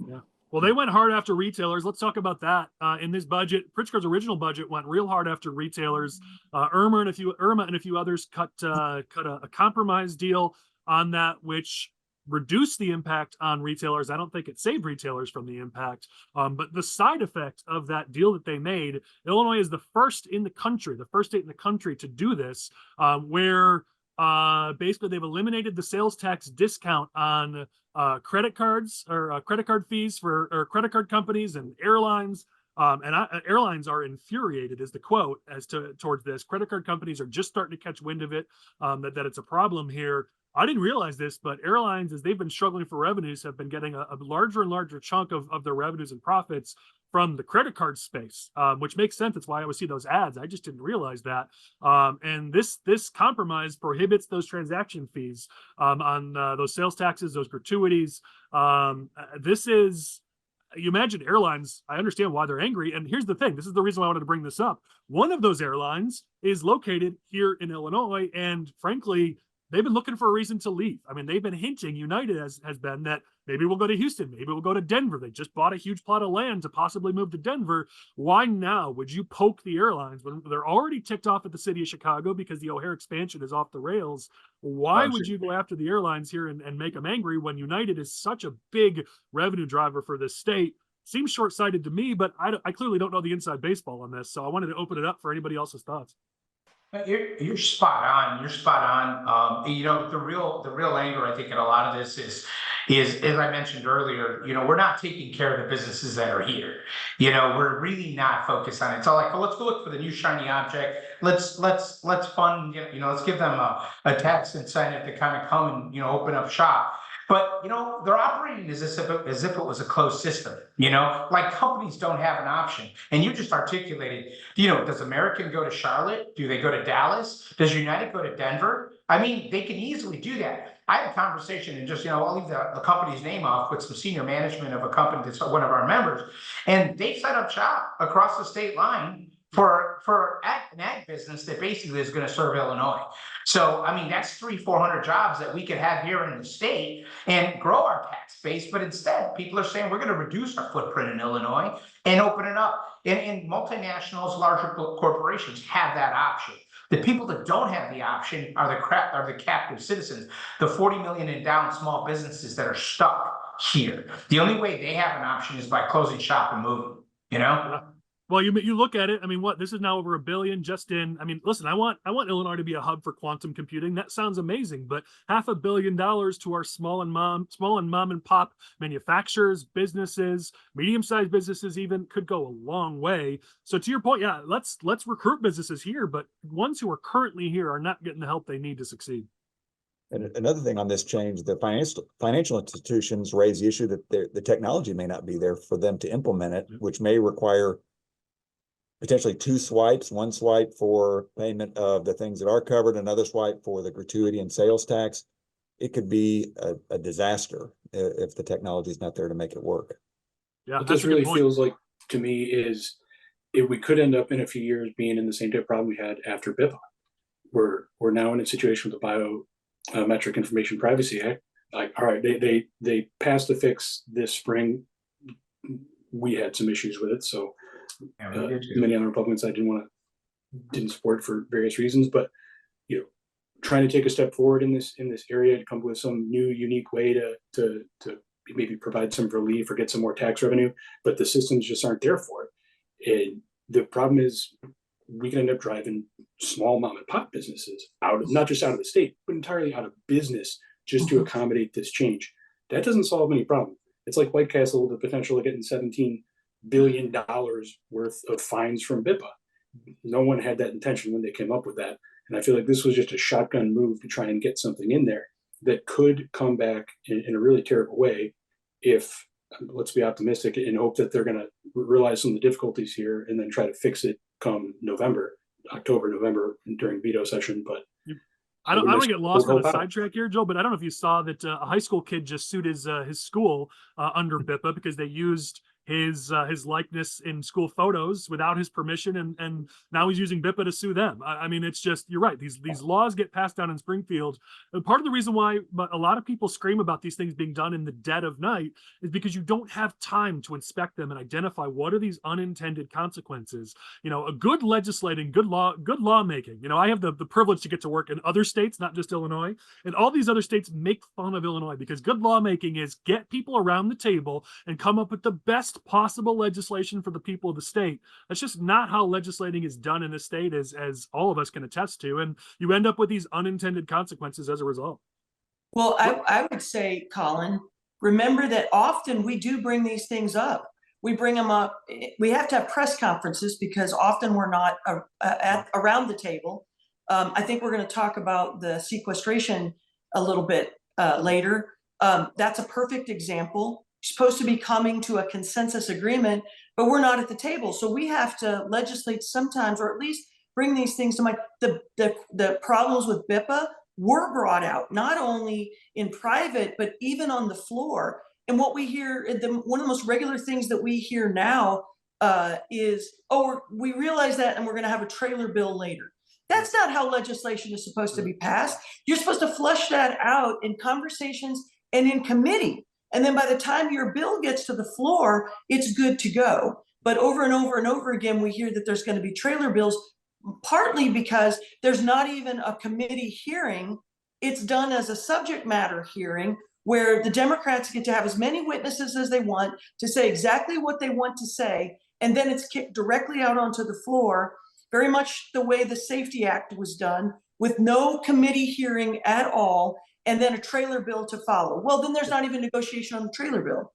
Yeah. Well, they went hard after retailers. Let's talk about that. In this budget, Pritzker's original budget went real hard after retailers. Irma and a few others cut a compromise deal on that, which reduced the impact on retailers. I don't think it saved retailers from the impact. But the side effect of that deal that they made, Illinois is the first state in the country to do this, where basically they've eliminated the sales tax discount on credit cards or credit card fees for credit card companies and airlines. Airlines are infuriated, is the quote, towards this. Credit card companies are just starting to catch wind of it, that it's a problem here. I didn't realize this, but airlines, as they've been struggling for revenues, have been getting a larger and larger chunk of their revenues and profits from the credit card space, which makes sense. That's why I always see those ads. I just didn't realize that. And this compromise prohibits those transaction fees on those sales taxes, those gratuities. You imagine airlines, I understand why they're angry. And here's the thing. This is the reason why I wanted to bring this up. One of those airlines is located here in Illinois. And frankly, they've been looking for a reason to leave. I mean, they've been hinting, United has been, that maybe we'll go to Houston, maybe we'll go to Denver. They just bought a huge plot of land to possibly move to Denver. Why now would you poke the airlines when they're already ticked off at the city of Chicago because the O'Hare expansion is off the rails? Why would you go after the airlines here and make them angry when United is such a big revenue driver for this state? Seems short-sighted to me, but I clearly don't know the inside baseball on this. So I wanted to open it up for anybody else's thoughts. You're spot on. You're spot on. The real anger, I think, in a lot of this is as I mentioned earlier. We're not taking care of the businesses that are here. We're really not focused on it. It's all like, well, let's go look for the new shiny object. Let's fund. Let's give them a tax incentive to kind of come and open up shop. But they're operating as if it was a closed system. Like companies don't have an option. And you just articulated. Does American go to Charlotte? Do they go to Dallas? Does United go to Denver? I mean, they can easily do that. I had a conversation and just I'll leave the company's name off with some senior management of a company that's one of our members, and they set up shop across the state line for an ag business that basically is going to serve Illinois. So, I mean, that's 300-400 jobs that we could have here in the state and grow our tax base. But instead, people are saying we're going to reduce our footprint in Illinois and open it up. And multinationals, larger corporations have that option. The people that don't have the option are the captive citizens, the 40 million endowed small businesses that are stuck here. The only way they have an option is by closing shop and moving. Well, you look at it. I mean, this is now over $1 billion just in. I mean, listen, I want Illinois to be a hub for quantum computing. That sounds amazing, but $500 million to our small and mom and pop manufacturers, businesses, medium-sized businesses even could go a long way. So to your point, yeah, let's recruit businesses here, but ones who are currently here are not getting the help they need to succeed. And another thing on this change, the financial institutions raise the issue that the technology may not be there for them to implement it, which may require potentially 2 swipes, 1 swipe for payment of the things that are covered, another swipe for the gratuity and sales tax. It could be a disaster if the technology is not there to make it work. Yeah, what this really feels like to me is we could end up in a few years being in the same type of problem we had after BIPA. We're now in a situation with the Biometric Information Privacy Act. Like, all right, they passed the fix this spring. We had some issues with it, so many on the Republican side didn't support for various reasons. But trying to take a step forward in this area to come up with some new unique way to maybe provide some relief or get some more tax revenue, but the systems just aren't there for it. And the problem is we can end up driving small mom and pop businesses out of, not just out of the state, but entirely out of business just to accommodate this change. That doesn't solve any problem. It's like White Castle with the potential of getting $17 billion worth of fines from BIPA. No one had that intention when they came up with that. And I feel like this was just a shotgun move to try and get something in there that could come back in a really terrible way if, let's be optimistic and hope that they're going to realize some of the difficulties here and then try to fix it come October, November during veto session. But I don't want to get lost on a sidetrack here, Joe, but I don't know if you saw that a high school kid just sued his school under BIPA because they used his likeness in school photos without his permission, and now he's using BIPA to sue them. I mean, it's just, you're right. These laws get passed down in Springfield. And part of the reason why a lot of people scream about these things being done in the dead of night is because you don't have time to inspect them and identify what are these unintended consequences. You know, a good legislating, good lawmaking. You know, I have the privilege to get to work in other states, not just Illinois, and all these other states make fun of Illinois because good lawmaking is get people around the table and come up with the best possible legislation for the people of the state. That's just not how legislating is done in the state, as all of us can attest to, and you end up with these unintended consequences as a result. Well, I would say, Collin, remember that often we do bring these things up. We bring them up. We have to have press conferences because often we're not around the table. I think we're going to talk about the sequestration a little bit later. That's a perfect example. Supposed to be coming to a consensus agreement, but we're not at the table. So we have to legislate sometimes, or at least bring these things to mind. The problems with BIPA were brought out, not only in private, but even on the floor. And what we hear, one of the most regular things that we hear now is, oh, we realize that and we're going to have a trailer bill later. That's not how legislation is supposed to be passed. You're supposed to flesh that out in conversations and in committee. And then by the time your bill gets to the floor, it's good to go. But over and over and over again, we hear that there's going to be trailer bills, partly because there's not even a committee hearing. It's done as a subject matter hearing where the Democrats get to have as many witnesses as they want to say exactly what they want to say. And then it's kicked directly out onto the floor, very much the way the Safety Act was done, with no committee hearing at all, and then a trailer bill to follow. Well, then there's not even negotiation on the trailer bill.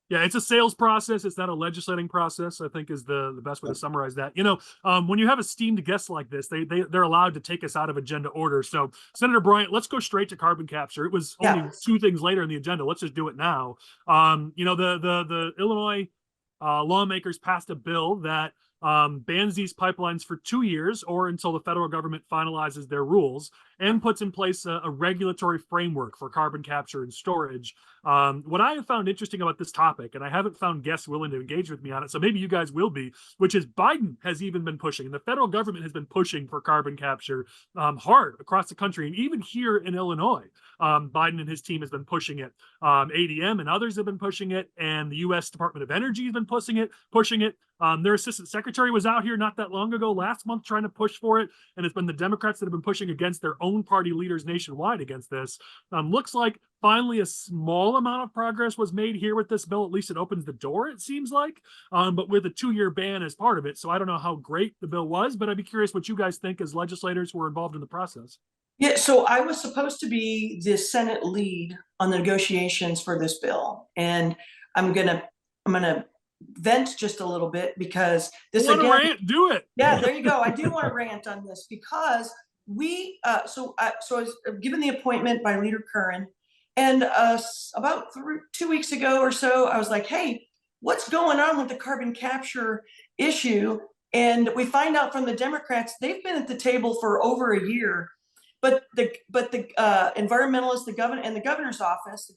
Yeah, it's a sales process. It's not a legislating process, I think is the best way to summarize that. You know, when you have esteemed guests like this, they're allowed to take us out of agenda order. So Senator Bryant, let's go straight to carbon capture. It was only two things later in the agenda. Let's just do it now. You know, the Illinois lawmakers passed a bill that bans these pipelines for 2 years or until the federal government finalizes their rules and puts in place a regulatory framework for carbon capture and storage. What I have found interesting about this topic, and I haven't found guests willing to engage with me on it, so maybe you guys will be, which is Biden has even been pushing, and the federal government has been pushing for carbon capture hard across the country, and even here in Illinois, Biden and his team has been pushing it. ADM and others have been pushing it, and the U.S. Department of Energy has been pushing it. Their assistant secretary was out here not that long ago, last month, trying to push for it, and it's been the Democrats that have been pushing against their own party leaders nationwide against this. Looks like finally a small amount of progress was made here with this bill. At least it opens the door, it seems like, but with a 2-year ban as part of it. So I don't know how great the bill was, but I'd be curious what you guys think as legislators who were involved in the process. Yeah, so I was supposed to be the Senate lead on the negotiations for this bill, and I'm gonna vent just a little bit because this again. Rant, do it. Yeah, there you go. I do want to rant on this because so I was given the appointment by Leader Curran, and about 2 weeks ago or so, I was like, hey, what's going on with the carbon capture issue? And we find out from the Democrats, they've been at the table for over a year. But the environmentalists, the governor's office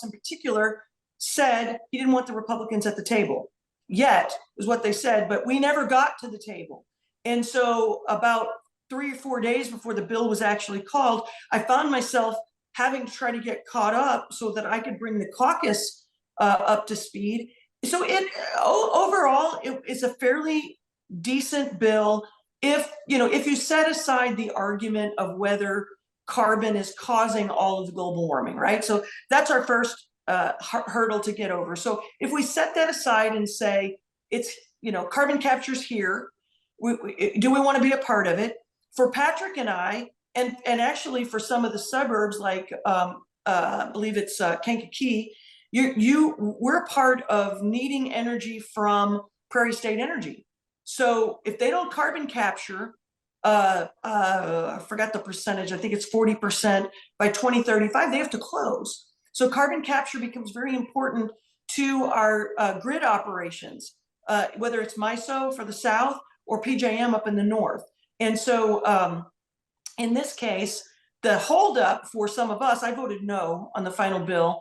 in particular, said he didn't want the Republicans at the table yet, is what they said, but we never got to the table. And so about 3 or 4 days before the bill was actually called, I found myself having to try to get caught up so that I could bring the caucus up to speed. So overall, it's a fairly decent bill. If you set aside the argument of whether carbon is causing all of the global warming, right? So that's our first hurdle to get over. So if we set that aside and say it's, carbon capture's here, do we want to be a part of it? For Patrick and I, and actually for some of the suburbs like I believe it's Kankakee, we're part of needing energy from Prairie State Energy. So if they don't carbon capture, I forgot the percentage, I think it's 40% by 2035, they have to close. So carbon capture becomes very important to our grid operations, whether it's MISO for the South or PJM up in the North. And so in this case, the holdup for some of us, I voted no on the final bill,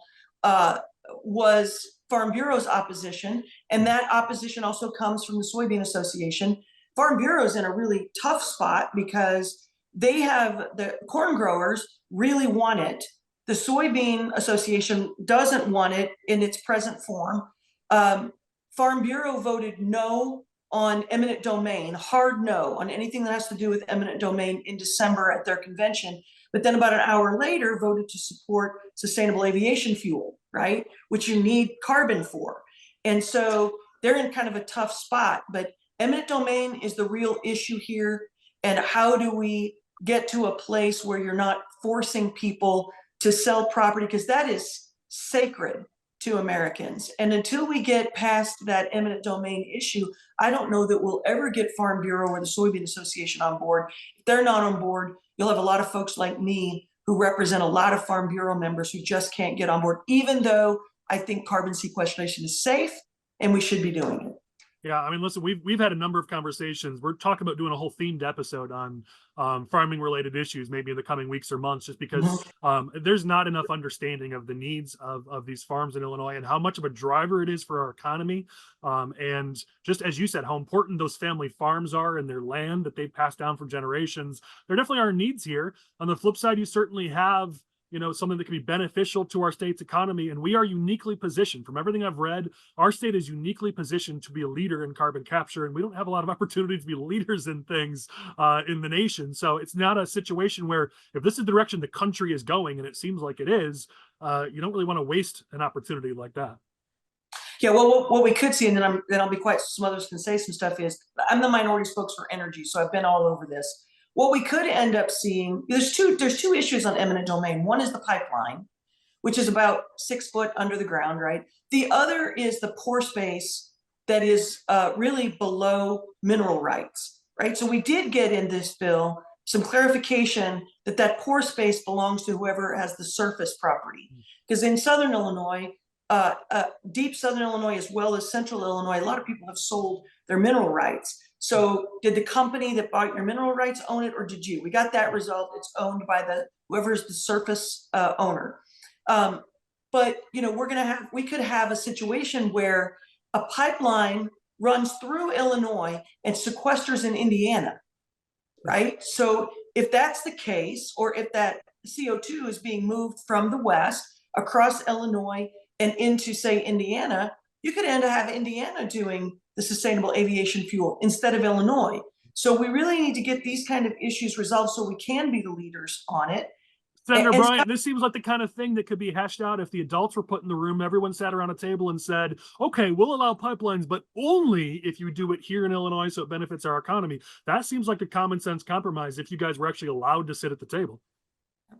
was Farm Bureau's opposition. And that opposition also comes from the Soybean Association. Farm Bureau's in a really tough spot because they have the corn growers really want it. The Soybean Association doesn't want it in its present form. Farm Bureau voted no on eminent domain, hard no on anything that has to do with eminent domain in December at their convention. But then about an hour later voted to support sustainable aviation fuel, right? Which you need carbon for. And so they're in kind of a tough spot, but eminent domain is the real issue here. And how do we get to a place where you're not forcing people to sell property? Because that is sacred to Americans. And until we get past that eminent domain issue, I don't know that we'll ever get Farm Bureau or the Soybean Association on board. If they're not on board, you'll have a lot of folks like me who represent a lot of Farm Bureau members who just can't get on board, even though I think carbon sequestration is safe and we should be doing it. Yeah, I mean, listen, we've had a number of conversations. We're talking about doing a whole themed episode on farming related issues, maybe in the coming weeks or months, just because there's not enough understanding of the needs of these farms in Illinois and how much of a driver it is for our economy. And just as you said, how important those family farms are and their land that they've passed down for generations. There definitely are needs here. On the flip side, you certainly have something that can be beneficial to our state's economy. And we are uniquely positioned. From everything I've read, our state is uniquely positioned to be a leader in carbon capture. And we don't have a lot of opportunity to be leaders in things in the nation. So it's not a situation where if this is the direction the country is going, and it seems like it is, you don't really want to waste an opportunity like that. Yeah, well, what we could see, and then I'll be quiet so some others can say some stuff, is I'm the minority spokes for energy, so I've been all over this. What we could end up seeing, there's two issues on eminent domain. One is the pipeline, which is about 6 foot under the ground, right? The other is the pore space that is really below mineral rights, right? So we did get in this bill some clarification that pore space belongs to whoever has the surface property. Because in Southern Illinois, deep Southern Illinois, as well as Central Illinois, a lot of people have sold their mineral rights. So did the company that bought your mineral rights own it, or did you? We got that resolved. It's owned by whoever's the surface owner. But we could have a situation where a pipeline runs through Illinois and sequesters in Indiana, right? So if that's the case, or if that CO2 is being moved from the west across Illinois and into, say, Indiana, you could end up having Indiana doing the sustainable aviation fuel instead of Illinois. So we really need to get these kind of issues resolved so we can be the leaders on it. Senator Bryant, this seems like the kind of thing that could be hashed out if the adults were put in the room, everyone sat around a table and said, okay, we'll allow pipelines, but only if you do it here in Illinois so it benefits our economy. That seems like a common sense compromise if you guys were actually allowed to sit at the table.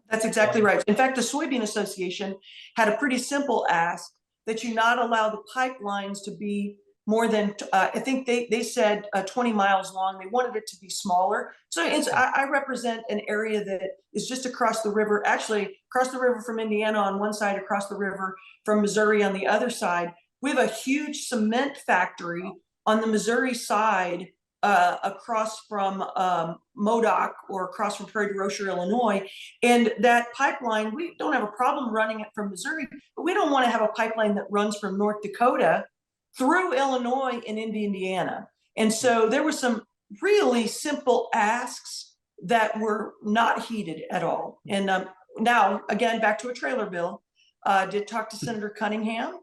That's exactly right. In fact, the Soybean Association had a pretty simple ask that you not allow the pipelines to be more than, I think they said 20 miles long. They wanted it to be smaller. So I represent an area that is just across the river, actually across the river from Indiana on one side, across the river from Missouri on the other side. We have a huge cement factory on the Missouri side across from Modoc or across from Prairie du Rocher, Illinois. And that pipeline, we don't have a problem running it from Missouri, but we don't want to have a pipeline that runs from North Dakota through Illinois and into Indiana. And so there were some really simple asks that were not heeded at all. And now, again, back to a trailer bill, did talk to Senator Cunningham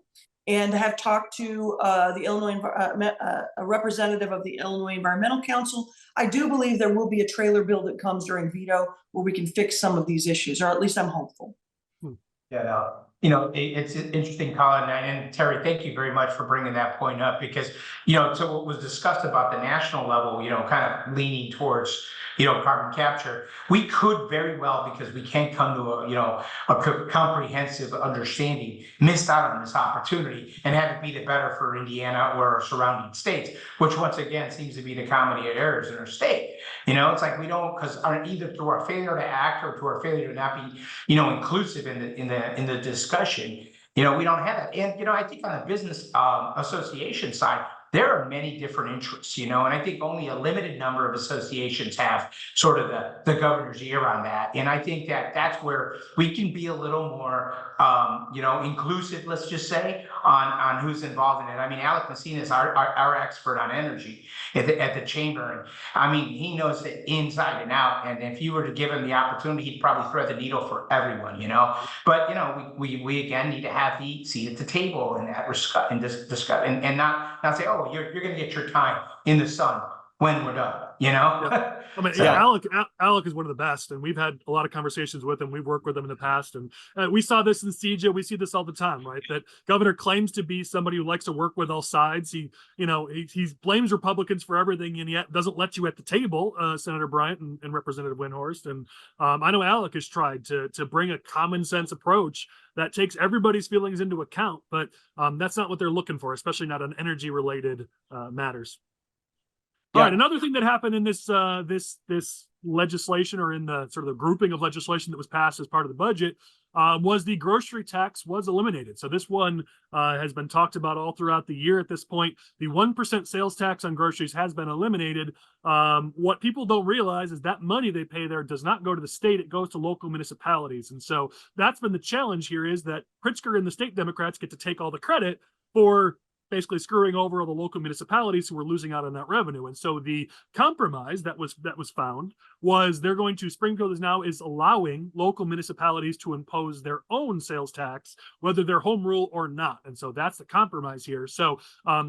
and have talked to the Illinois a representative of the Illinois Environmental Council. I do believe there will be a trailer bill that comes during veto where we can fix some of these issues, or at least I'm hopeful. Yeah, It's interesting, Colin, and Terry, thank you very much for bringing that point up, because, so what was discussed about the national level, kind of leaning towards, carbon capture, we could very well, because we can't come to a comprehensive understanding, missed out on this opportunity and have it be the better for Indiana or surrounding states, which once again seems to be the comedy of errors in our state. It's like we don't, because either through our failure to act or through our failure to not be, inclusive in the discussion, we don't have that. And I think on the business association side, there are many different interests, and I think only a limited number of associations have sort of the governor's ear on that. And I think that that's where we can be a little more, inclusive, let's just say, on who's involved in it. I mean, Alec Messina is our expert on energy at the chamber. And I mean, he knows it inside and out. And if you were to give him the opportunity, he'd probably thread the needle for everyone, But, we again need to have the seat at the table in that discuss and not say, oh, you're going to get your time in the sun when we're done, Yeah. I mean, Yeah. Alec is one of the best, and we've had a lot of conversations with him. We've worked with him in the past, and we saw this in CJ. We see this all the time, right? That governor claims to be somebody who likes to work with all sides. He blames Republicans for everything, and yet doesn't let you at the table, Senator Bryant and Representative Windhorst. And I know Alec has tried to bring a common sense approach that takes everybody's feelings into account, but that's not what they're looking for, especially not on energy related matters. All right, another thing that happened in this legislation, or in the sort of the grouping of legislation that was passed as part of the budget, was the grocery tax was eliminated. So this one has been talked about all throughout the year at this point. The 1% sales tax on groceries has been eliminated. What people don't realize is that money they pay there does not go to the state, it goes to local municipalities. And so that's been the challenge here, is that Pritzker and the state Democrats get to take all the credit for basically screwing over all the local municipalities who were losing out on that revenue. And so the compromise that was found was Springfield is allowing local municipalities to impose their own sales tax, whether they're home rule or not. And so that's the compromise here. So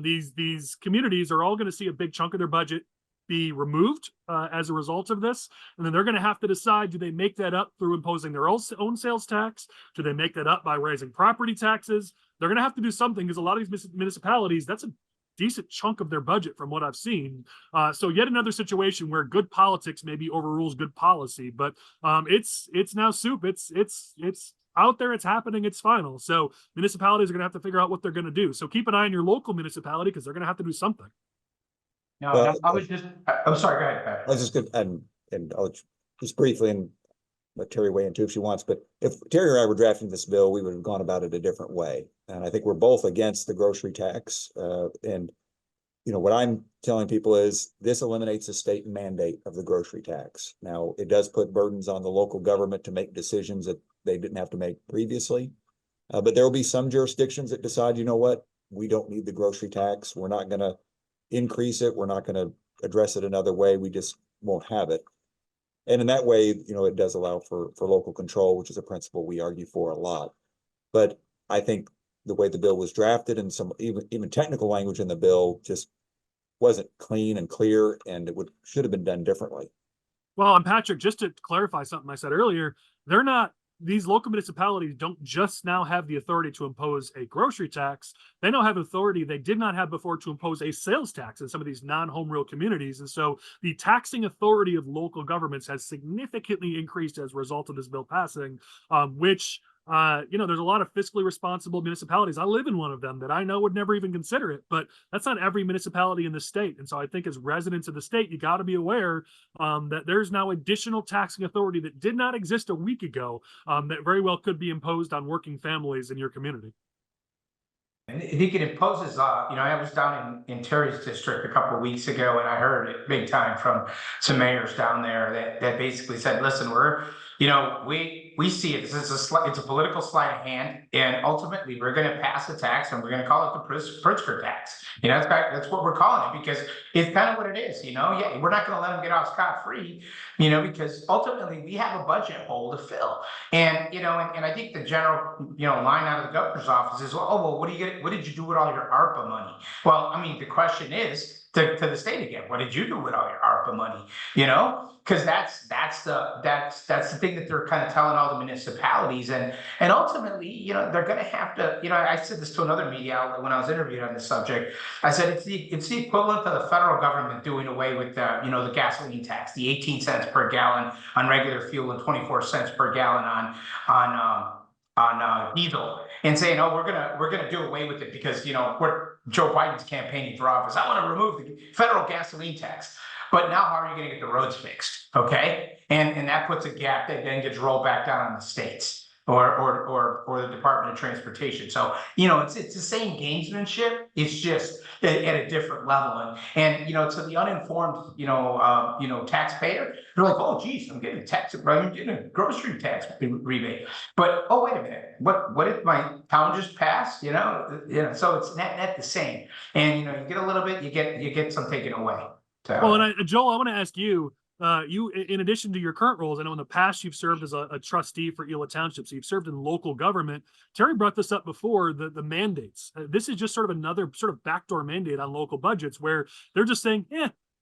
these communities are all going to see a big chunk of their budget be removed as a result of this. And then they're going to have to decide, do they make that up through imposing their own sales tax? Do they make that up by raising property taxes? They're going to have to do something, because a lot of these municipalities, that's a decent chunk of their budget from what I've seen. So yet another situation where good politics maybe overrules good policy, but it's now soup. It's out there, it's happening, it's final. So municipalities are going to have to figure out what they're going to do. So keep an eye on your local municipality, because they're going to have to do something. No, I was just, I'm sorry, go ahead, Pat. I was just good, and I'll just briefly, and let Terry weigh in too if she wants, but if Terry or I were drafting this bill, we would have gone about it a different way. And I think we're both against the grocery tax. And what I'm telling people is this eliminates the state mandate of the grocery tax. Now, it does put burdens on the local government to make decisions that they didn't have to make previously. But there will be some jurisdictions that decide, we don't need the grocery tax. We're not going to increase it. We're not going to address it another way. We just won't have it. And in that way, it does allow for local control, which is a principle we argue for a lot. But I think the way the bill was drafted, and some even technical language in the bill, just wasn't clean and clear, and it should have been done differently. Well, and Patrick, just to clarify something I said earlier, these local municipalities don't just now have the authority to impose a grocery tax. They now have authority they did not have before to impose a sales tax in some of these non-home rule communities. And so the taxing authority of local governments has significantly increased as a result of this bill passing, which there's a lot of fiscally responsible municipalities. I live in one of them that I know would never even consider it, but that's not every municipality in the state. And so I think as residents of the state, you got to be aware that there's now additional taxing authority that did not exist a week ago, that very well could be imposed on working families in your community. I think it imposes, I was down in Terry's district a couple of weeks ago, and I heard it big time from some mayors down there that basically said, listen, we see it. It's a political sleight of hand, and ultimately we're going to pass a tax, and we're going to call it the Pritzker tax. That's what we're calling it, because it's kind of what it is. Yeah, we're not going to let them get off scot-free, because ultimately we have a budget hole to fill. And and I think the general line out of the governor's office is, what did you do with all your ARPA money? Well, I mean, the question is, to the state again. What did you do with all your ARPA money? You know, because that's the thing that they're kind of telling all the municipalities, and ultimately, you know, they're going to have to. You know, I said this to another media outlet when I was interviewed on this subject. I said it's the equivalent of the federal government doing away with the gasoline tax, the 18 cents per gallon on regular fuel and 24 cents per gallon on diesel, and saying, oh, we're gonna do away with it because, you know, Joe Biden's campaigning for office. I want to remove the federal gasoline tax. But now how are you going to get the roads fixed? Okay. And that puts a gap that then gets rolled back down on the states or the Department of Transportation. So, you know, it's the same gamesmanship. It's just at a different level. And you know, to the uninformed, taxpayer, they're like, oh, geez, I'm getting I'm getting a grocery tax rebate. But oh, wait a minute, what did my town just pass? You know, so it's net the same. And you know, you get a little bit, you get some taken away. So. Well, and Joel, I want to ask you, you, in addition to your current roles, I know in the past you've served as a trustee for Eula Township, so you've served in local government. Terry brought this up before, the mandates. This is just sort of another sort of backdoor mandate on local budgets where they're just saying,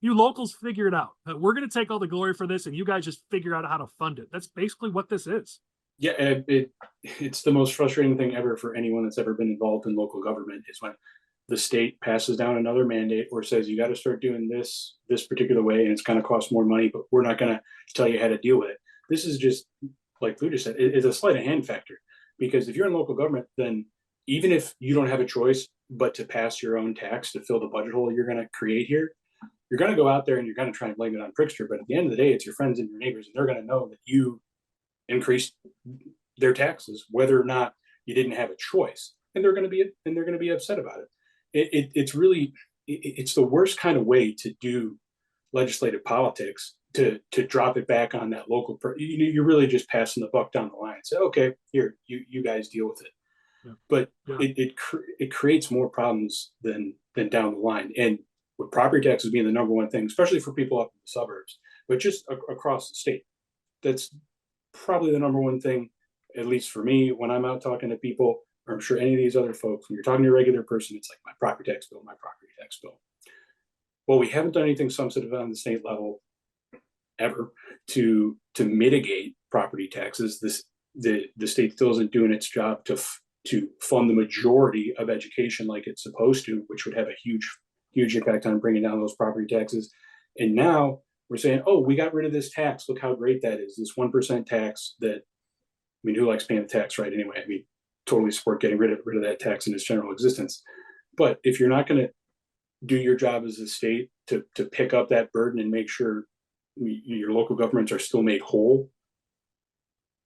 you locals figure it out. We're going to take all the glory for this and you guys just figure out how to fund it. That's basically what this is. Yeah, it's the most frustrating thing ever for anyone that's ever been involved in local government is when the state passes down another mandate or says you got to start doing this particular way and it's going to cost more money, but we're not going to tell you how to deal with it. This is just, like Lou just said, it's a sleight of hand factor, because if you're in local government, then even if you don't have a choice but to pass your own tax to fill the budget hole you're going to create here, you're going to go out there and you're going to try and blame it on Pritzker. But at the end of the day, it's your friends and your neighbors, and they're going to know that you increased their taxes, whether or not you didn't have a choice, and they're going to be upset about it. It's really, it's the worst kind of way to do legislative politics, to drop it back on that local. You're really just passing the buck down the line. Say, okay, here, you guys deal with it. Yeah. But yeah. It creates more problems than down the line. And with property taxes being the number one thing, especially for people up in the suburbs, but just across the state, that's probably the number one thing, at least for me, when I'm out talking to people. Or I'm sure any of these other folks, when you're talking to a regular person, it's like my property tax bill. Well, we haven't done anything substantive on the state level ever to mitigate property taxes. The state still isn't doing its job to fund the majority of education like it's supposed to, which would have a huge impact on bringing down those property taxes. And now we're saying, oh, we got rid of this tax. Look how great that is. This 1% tax that, I mean, who likes paying the tax, right? Anyway, I mean, totally support getting rid of that tax in its general existence. But if you're not going to do your job as a state to pick up that burden and make sure your local governments are still made whole,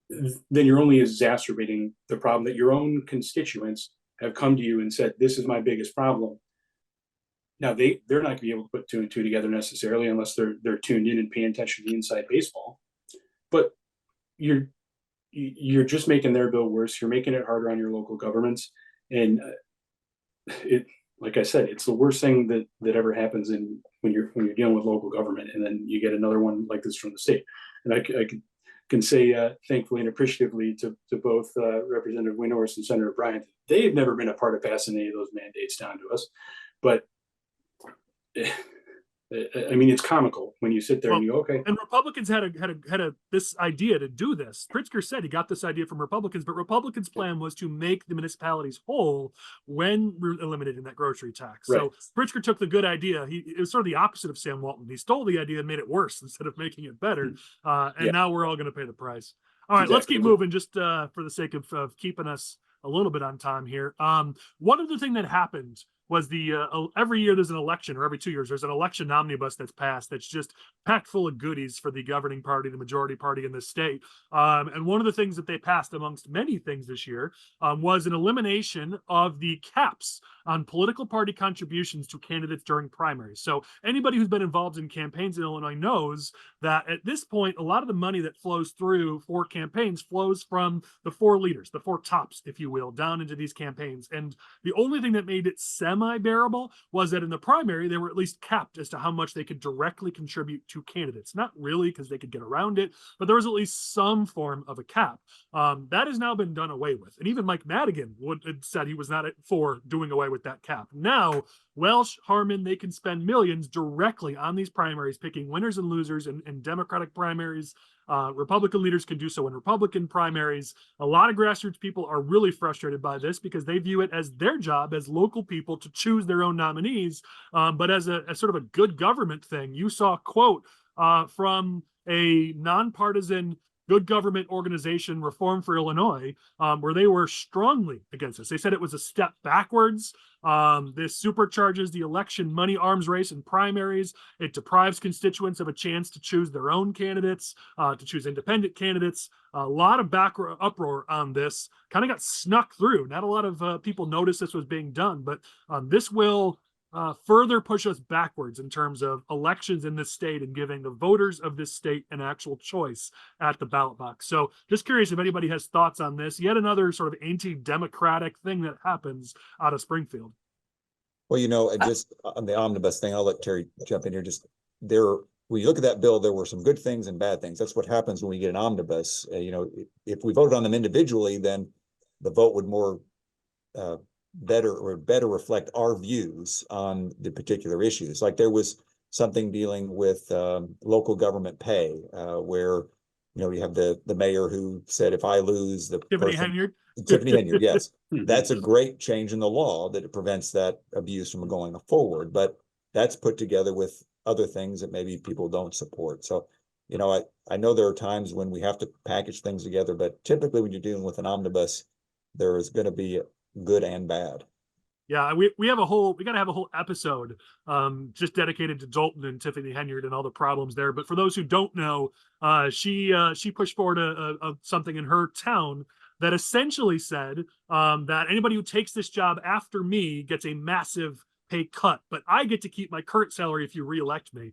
then you're only exacerbating the problem that your own constituents have come to you and said, this is my biggest problem. Now they're not going to be able to put two and two together necessarily unless they're tuned in and paying attention to the inside baseball. But you're just making their bill worse. You're making it harder on your local governments. And like I said, it's the worst thing that ever happens when you're dealing with local government, and then you get another one like this from the state. And I can say thankfully and appreciatively to both Representative Windhorst and Senator Bryant, they've never been a part of passing any of those mandates down to us. But I mean, it's comical when you sit there and you go, okay. And Republicans had this idea to do this. Pritzker said he got this idea from Republicans, but Republicans' plan was to make the municipalities whole when we're eliminating that grocery tax. Right. So Pritzker took the good idea. It was sort of the opposite of Sam Walton. He stole the idea and made it worse instead of making it better. And now we're all going to pay the price. All right, Let's keep moving just for the sake of keeping us a little bit on time here. One other thing that happened was every year there's an election, or every 2 years there's an election omnibus that's passed that's just packed full of goodies for the governing party, the majority party in the state. And one of the things that they passed, amongst many things this year, was an elimination of the caps on political party contributions to candidates during primaries. So anybody who's been involved in campaigns in Illinois knows that at this point, a lot of the money that flows through for campaigns flows from the four leaders, the four tops, if you will, down into these campaigns. And the only thing that made it semi-bearable was that in the primary, they were at least capped as to how much they could directly contribute to candidates. Not really, because they could get around it, but there was at least some form of a cap. That has now been done away with. And even Mike Madigan had said he was not for doing away with that cap. Now, Welsh, Harmon, they can spend millions directly on these primaries, picking winners and losers in Democratic primaries. Republican leaders can do so in Republican primaries. A lot of grassroots people are really frustrated by this because they view it as their job as local people to choose their own nominees. But as sort of a good government thing, you saw a quote from a nonpartisan good government organization, Reform for Illinois, where they were strongly against this. They said it was a step backwards. This supercharges the election money arms race in primaries. It deprives constituents of a chance to choose their own candidates, to choose independent candidates. A lot of uproar on this. Kind of got snuck through. Not a lot of people noticed this was being done, but this will further push us backwards in terms of elections in this state and giving the voters of this state an actual choice at the ballot box. So just curious if anybody has thoughts on this. Yet another sort of anti-democratic thing that happens out of Springfield. Well, just on the omnibus thing, I'll let Terry jump in here. Just when you look at that bill, there were some good things and bad things. That's what happens when we get an omnibus. If we voted on them individually, then the vote would more better reflect our views on the particular issues. Like there was something dealing with local government pay, where you have the mayor who said, if I lose the Tiffany person, Henyard. Tiffany Henyard, yes, that's a great change in the law that it prevents that abuse from going forward. But that's put together with other things that maybe people don't support. So, I know there are times when we have to package things together, but typically when you're dealing with an omnibus, there is going to be good and bad. Yeah, we got to have a whole episode just dedicated to Dalton and Tiffany Henyard and all the problems there. But for those who don't know, she pushed forward something in her town that essentially said that anybody who takes this job after me gets a massive pay cut, but I get to keep my current salary if you reelect me,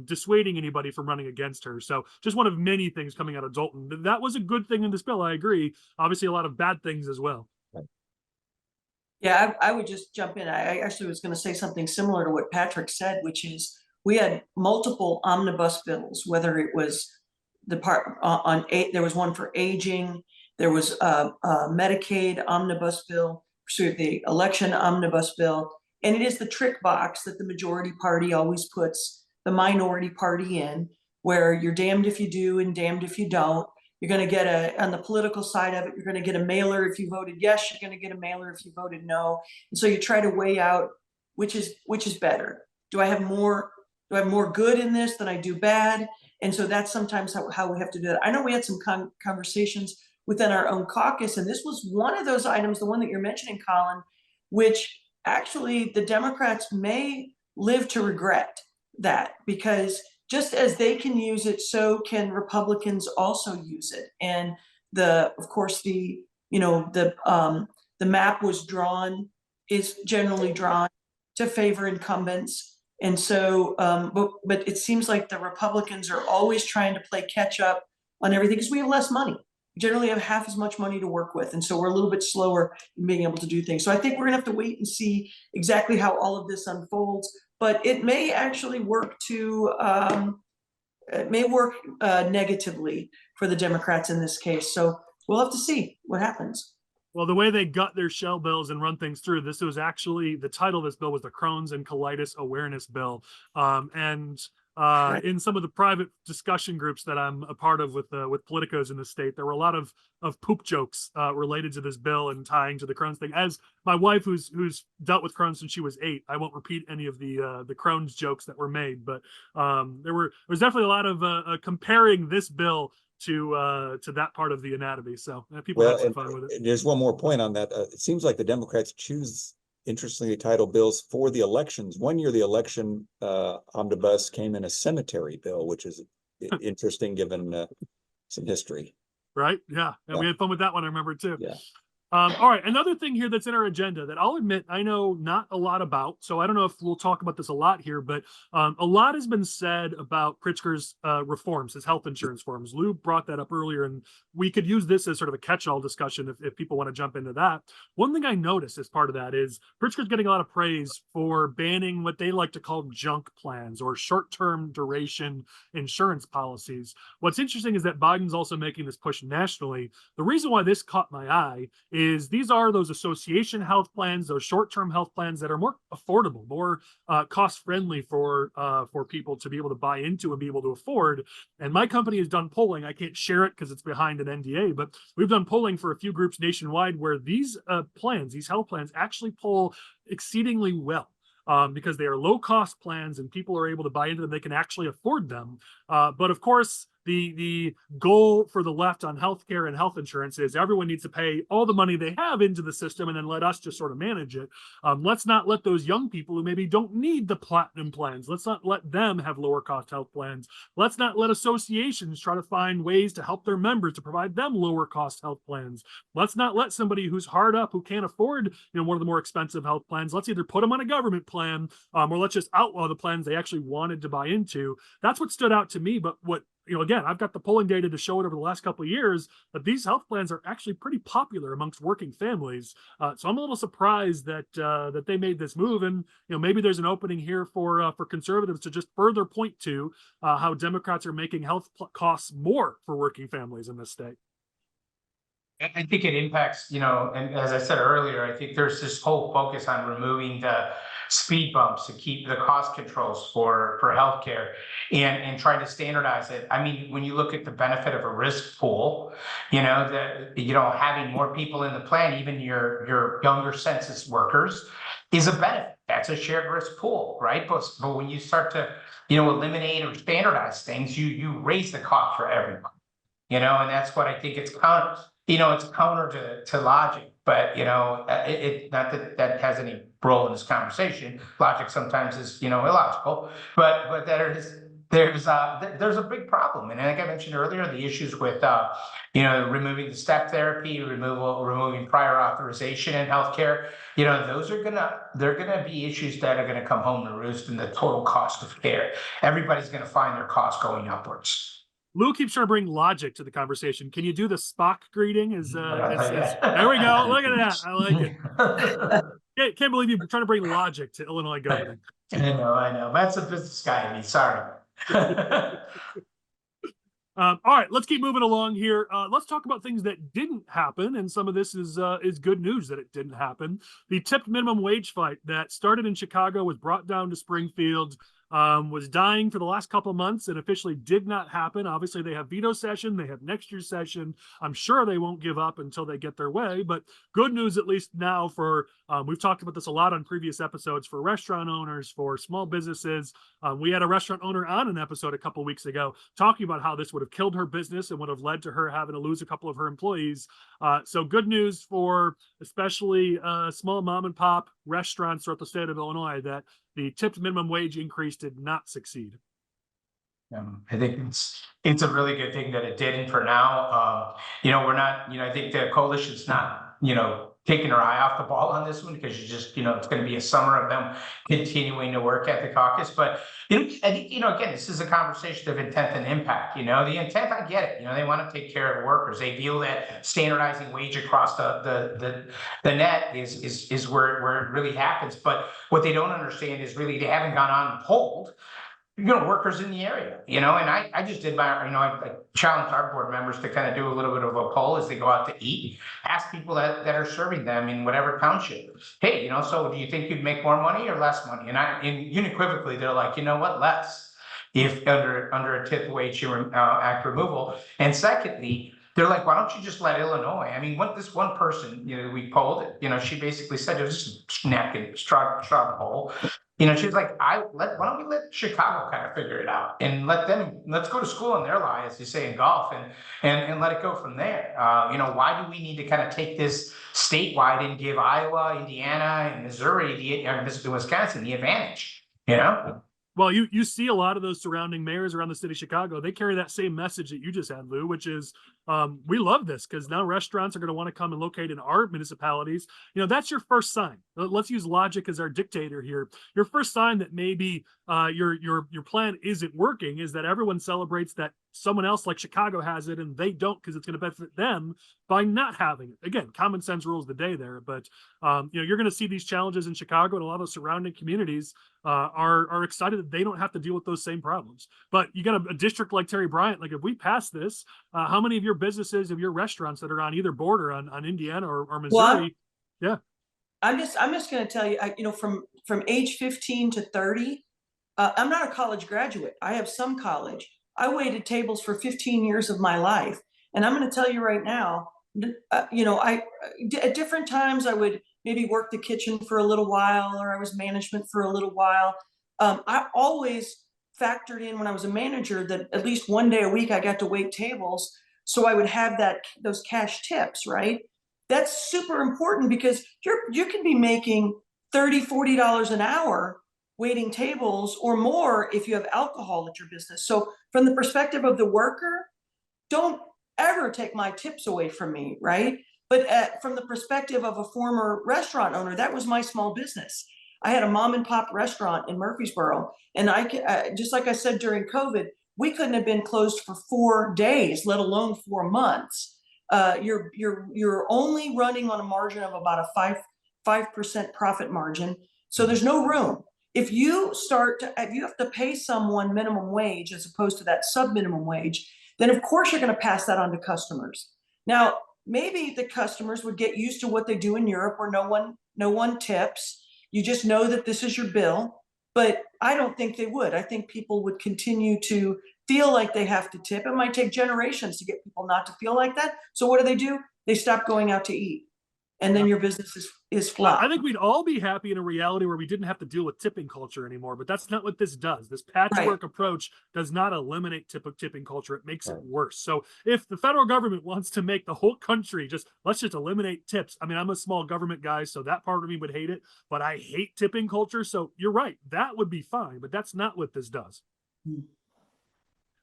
dissuading anybody from running against her. So just one of many things coming out of Dalton. That was a good thing in this bill, I agree. Obviously a lot of bad things as well. Yeah, I would just jump in. I actually was going to say something similar to what Patrick said, which is we had multiple omnibus bills, whether it was the part there was one for aging, there was a Medicaid omnibus bill, the election omnibus bill, and it is the trick box that the majority party always puts the minority party in, where you're damned if you do and damned if you don't. You're going to get on the political side of it, you're going to get a mailer if you voted yes, you're going to get a mailer if you voted no. And so you try to weigh out which is better. Do I have more good in this than I do bad? And so that's sometimes how we have to do it. I know we had some conversations within our own caucus, and this was one of those items, the one that you're mentioning, Collin, which actually the Democrats may live to regret that, because just as they can use it, so can Republicans also use it. And of course, the map is generally drawn to favor incumbents. And so, but it seems like the Republicans are always trying to play catch up on everything because we have less money. We generally have half as much money to work with. And so we're a little bit slower in being able to do things. So I think we're gonna have to wait and see exactly how all of this unfolds. But it may actually work negatively for the Democrats in this case. So we'll have to see what happens. Well, the way they gut their shell bills and run things through, this was actually, the title of this bill was the Crohn's and Colitis Awareness Bill. In some of the private discussion groups that I'm a part of with politicos in the state, there were a lot of poop jokes related to this bill and tying to the Crohn's thing. As my wife, who's dealt with Crohn's since she was 8, I won't repeat any of the Crohn's jokes that were made, but there was definitely a lot of comparing this bill to that part of the anatomy. So people had some fun with it. There's one more point on that. It seems like the Democrats choose interestingly titled bills for the elections. One year, the election omnibus came in a cemetery bill, which is interesting given some history. Right? Yeah. And we had fun with that one, I remember too. Yeah. All right, another thing here that's in our agenda that I'll admit I know not a lot about, so I don't know if we'll talk about this a lot here, but a lot has been said about Pritzker's reforms, his health insurance reforms. Lou brought that up earlier, and we could use this as sort of a catch-all discussion if people want to jump into that. One thing I noticed as part of that is Pritzker's getting a lot of praise for banning what they like to call junk plans or short-term duration insurance policies. What's interesting is that Biden's also making this push nationally. The reason why this caught my eye is these are those association health plans, those short-term health plans that are more affordable, more cost-friendly for people to be able to buy into and be able to afford. And my company has done polling. I can't share it because it's behind an NDA, but we've done polling for a few groups nationwide where these plans, these health plans, actually poll exceedingly well. Because they are low-cost plans and people are able to buy into them, they can actually afford them. But of course, the goal for the left on healthcare and health insurance is everyone needs to pay all the money they have into the system and then let us just sort of manage it. Let's not let those young people who maybe don't need the platinum plans, let's not let them have lower cost health plans. Let's not let associations try to find ways to help their members to provide them lower cost health plans. Let's not let somebody who's hard up, who can't afford one of the more expensive health plans, let's either put them on a government plan or let's just outlaw the plans they actually wanted to buy into. That's what stood out to me. But what again, I've got the polling data to show it over the last couple of years that these health plans are actually pretty popular amongst working families. So I'm a little surprised that that they made this move, and maybe there's an opening here for conservatives to just further point to how Democrats are making health costs more for working families in this state. I think it impacts, and as I said earlier, I think there's this whole focus on removing the speed bumps to keep the cost controls for healthcare and trying to standardize it. I mean, when you look at the benefit of a risk pool, having more people in the plan, even your younger census workers, is a benefit. That's a shared risk pool, right? But when you start to, eliminate or standardize things, you raise the cost for everyone. And that's what I think it's counter. It's counter to logic, but it not that has any role in this conversation. Logic sometimes is illogical, but there's a big problem, and like I mentioned earlier, the issues with removing the step therapy, removing prior authorization in healthcare. Those are gonna be issues that are gonna come home to roost in the total cost of care. Everybody's gonna find their costs going upwards. Lou keeps trying to bring logic to the conversation. Can you do the Spock greeting? There we go. Look at that. I like it. Can't believe you're trying to bring logic to Illinois governing. I know. That's a business guy. I mean, sorry. All right, let's keep moving along here. Let's talk about things that didn't happen, and some of this is good news that it didn't happen. The tipped minimum wage fight that started in Chicago was brought down to Springfield. Was dying for the last couple of months and officially did not happen. Obviously, they have veto session. They have next year's session. I'm sure they won't give up until they get their way, but good news at least now for, we've talked about this a lot on previous episodes, for restaurant owners, for small businesses. We had a restaurant owner on an episode a couple of weeks ago talking about how this would have killed her business and would have led to her having to lose a couple of her employees. So good news for especially small mom and pop restaurants throughout the state of Illinois that the tipped minimum wage increase did not succeed. I think it's a really good thing that it didn't for now. We're not, I think the coalition's not, taking her eye off the ball on this one because it's going to be a summer of them continuing to work at the caucus. But, I think, again, this is a conversation of intent and impact. The intent, I get it. They want to take care of workers. They feel that standardizing wage across the net is where it really happens. But what they don't understand is really they haven't gone on and polled workers in the area, and I just did my, I challenged our board members to kind of do a little bit of a poll as they go out to eat, ask people that are serving them in whatever township, hey, so do you think you'd make more money or less money? And unequivocally, they're like, what, less, if under a tip wage act removal. And secondly, they're like, why don't you just let Illinois? I mean, what this one person, we polled, she basically said it was just a napkin, straw poll. She was like, why don't we let Chicago kind of figure it out and let's go to school in their lie, as you say in golf, and let it go from there. Why do we need to kind of take this statewide and give Iowa, Indiana, and Missouri, and Wisconsin the advantage? Well, you see a lot of those surrounding mayors around the city of Chicago. They carry that same message that you just had, Lou, which is we love this because now restaurants are going to want to come and locate in our municipalities. You know, that's your first sign. Let's use logic as our dictator here. Your first sign that maybe your plan isn't working is that everyone celebrates that someone else like Chicago has it and they don't because it's going to benefit them by not having it. Again, common sense rules the day there, but you know, you're going to see these challenges in Chicago, and a lot of surrounding communities are excited that they don't have to deal with those same problems. But you got a district like Terri Bryant, like if we pass this, how many of your businesses, of your restaurants that are on either border on Indiana or Missouri? Well, I'm just going to tell you, you know, from age 15 to 30, I'm not a college graduate. I have some college. I waited tables for 15 years of my life. And I'm going to tell you right now, you know, at different times I would maybe work the kitchen for a little while, or I was management for a little while. I always factored in when I was a manager that at least one day a week I got to wait tables, so I would have those cash tips, right? That's super important because you can be making $30, $40 an hour waiting tables or more if you have alcohol at your business. So from the perspective of the worker, don't ever take my tips away from me, right? But from the perspective of a former restaurant owner, that was my small business. I had a mom and pop restaurant in Murfreesboro, and just like I said during COVID, we couldn't have been closed for 4 days, let alone 4 months. You're only running on a margin of about a 5% profit margin, so there's no room. If you have to pay someone minimum wage as opposed to that sub minimum wage, then of course you're going to pass that on to customers. Now, maybe the customers would get used to what they do in Europe where no one tips. You just know that this is your bill, but I don't think they would. I think people would continue to feel like they have to tip. It might take generations to get people not to feel like that. So what do? They stop going out to eat. And then your business is flat. I think we'd all be happy in a reality where we didn't have to deal with tipping culture anymore, but that's not what this does. This patchwork approach does not eliminate tipping culture. It makes it worse. So if the federal government wants to make the whole country let's just eliminate tips. I mean, I'm a small government guy, so that part of me would hate it, but I hate tipping culture. So you're right. That would be fine, but that's not what this does.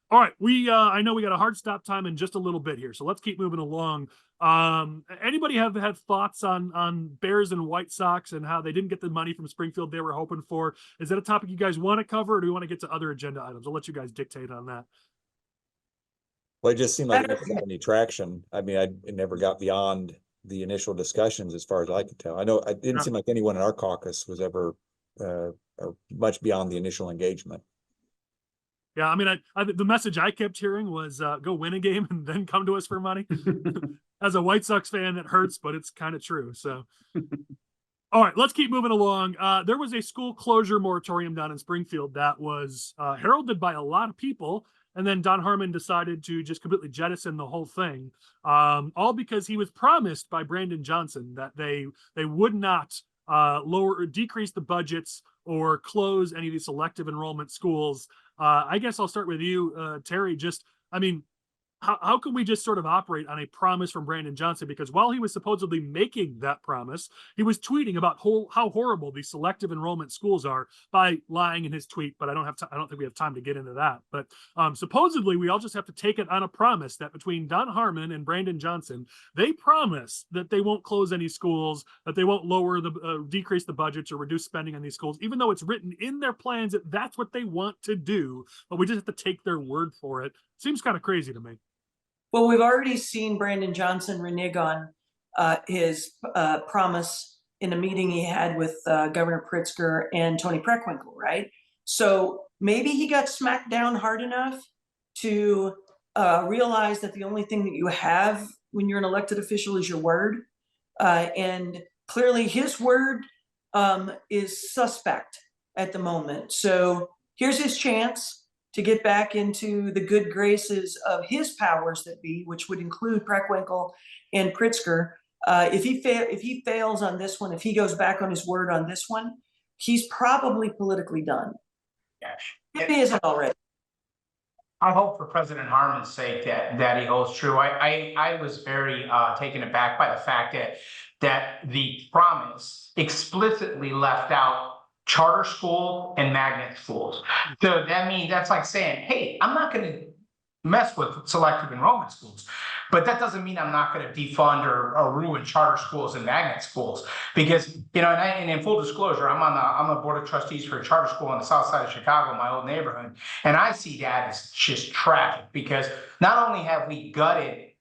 All right, I know we got a hard stop time in just a little bit here, so let's keep moving along. Anybody have had thoughts on Bears and White Sox and how they didn't get the money from Springfield they were hoping for? Is that a topic you guys want to cover, or do we want to get to other agenda items? I'll let you guys dictate on that. Well, it just seemed like it didn't have any traction. I mean, it never got beyond the initial discussions as far as I could tell. I know it didn't seem like anyone in our caucus was ever much beyond the initial engagement. Yeah, I mean, the message I kept hearing was go win a game and then come to us for money. As a White Sox fan, that hurts, but it's kind of true. So, all right, let's keep moving along. There was a school closure moratorium down in Springfield that was heralded by a lot of people. And then Don Harmon decided to just completely jettison the whole thing, all because he was promised by Brandon Johnson that they would not lower or decrease the budgets or close any of these selective enrollment schools. I guess I'll start with you, Terri. How can we just sort of operate on a promise from Brandon Johnson? Because while he was supposedly making that promise, he was tweeting about how horrible these selective enrollment schools are by lying in his tweet. But I don't think we have time to get into that. But supposedly we all just have to take it on a promise that between Don Harmon and Brandon Johnson, they promise that they won't close any schools, that they won't decrease the budgets or reduce spending on these schools, even though it's written in their plans that that's what they want to do. But we just have to take their word for it. Seems kind of crazy to me. Well, we've already seen Brandon Johnson renege on his promise in a meeting he had with Governor Pritzker and Tony Preckwinkle, right? So maybe he got smacked down hard enough to realize that the only thing that you have when you're an elected official is your word. And clearly his word is suspect at the moment. So here's his chance to get back into the good graces of his powers that be, which would include Preckwinkle and Pritzker. If he fails on this one, if he goes back on his word on this one, he's probably politically done. Yes. If he isn't already. I hope for President Harmon's sake that he holds true. I was very taken aback by the fact that the promise explicitly left out charter school and magnet schools. So that means that's like saying, hey, I'm not going to mess with selective enrollment schools, but that doesn't mean I'm not going to defund or ruin charter schools and magnet schools, because and in full disclosure, I'm the board of trustees for a charter school on the south side of Chicago, my old neighborhood, and I see that as just tragic, because not only have we gutted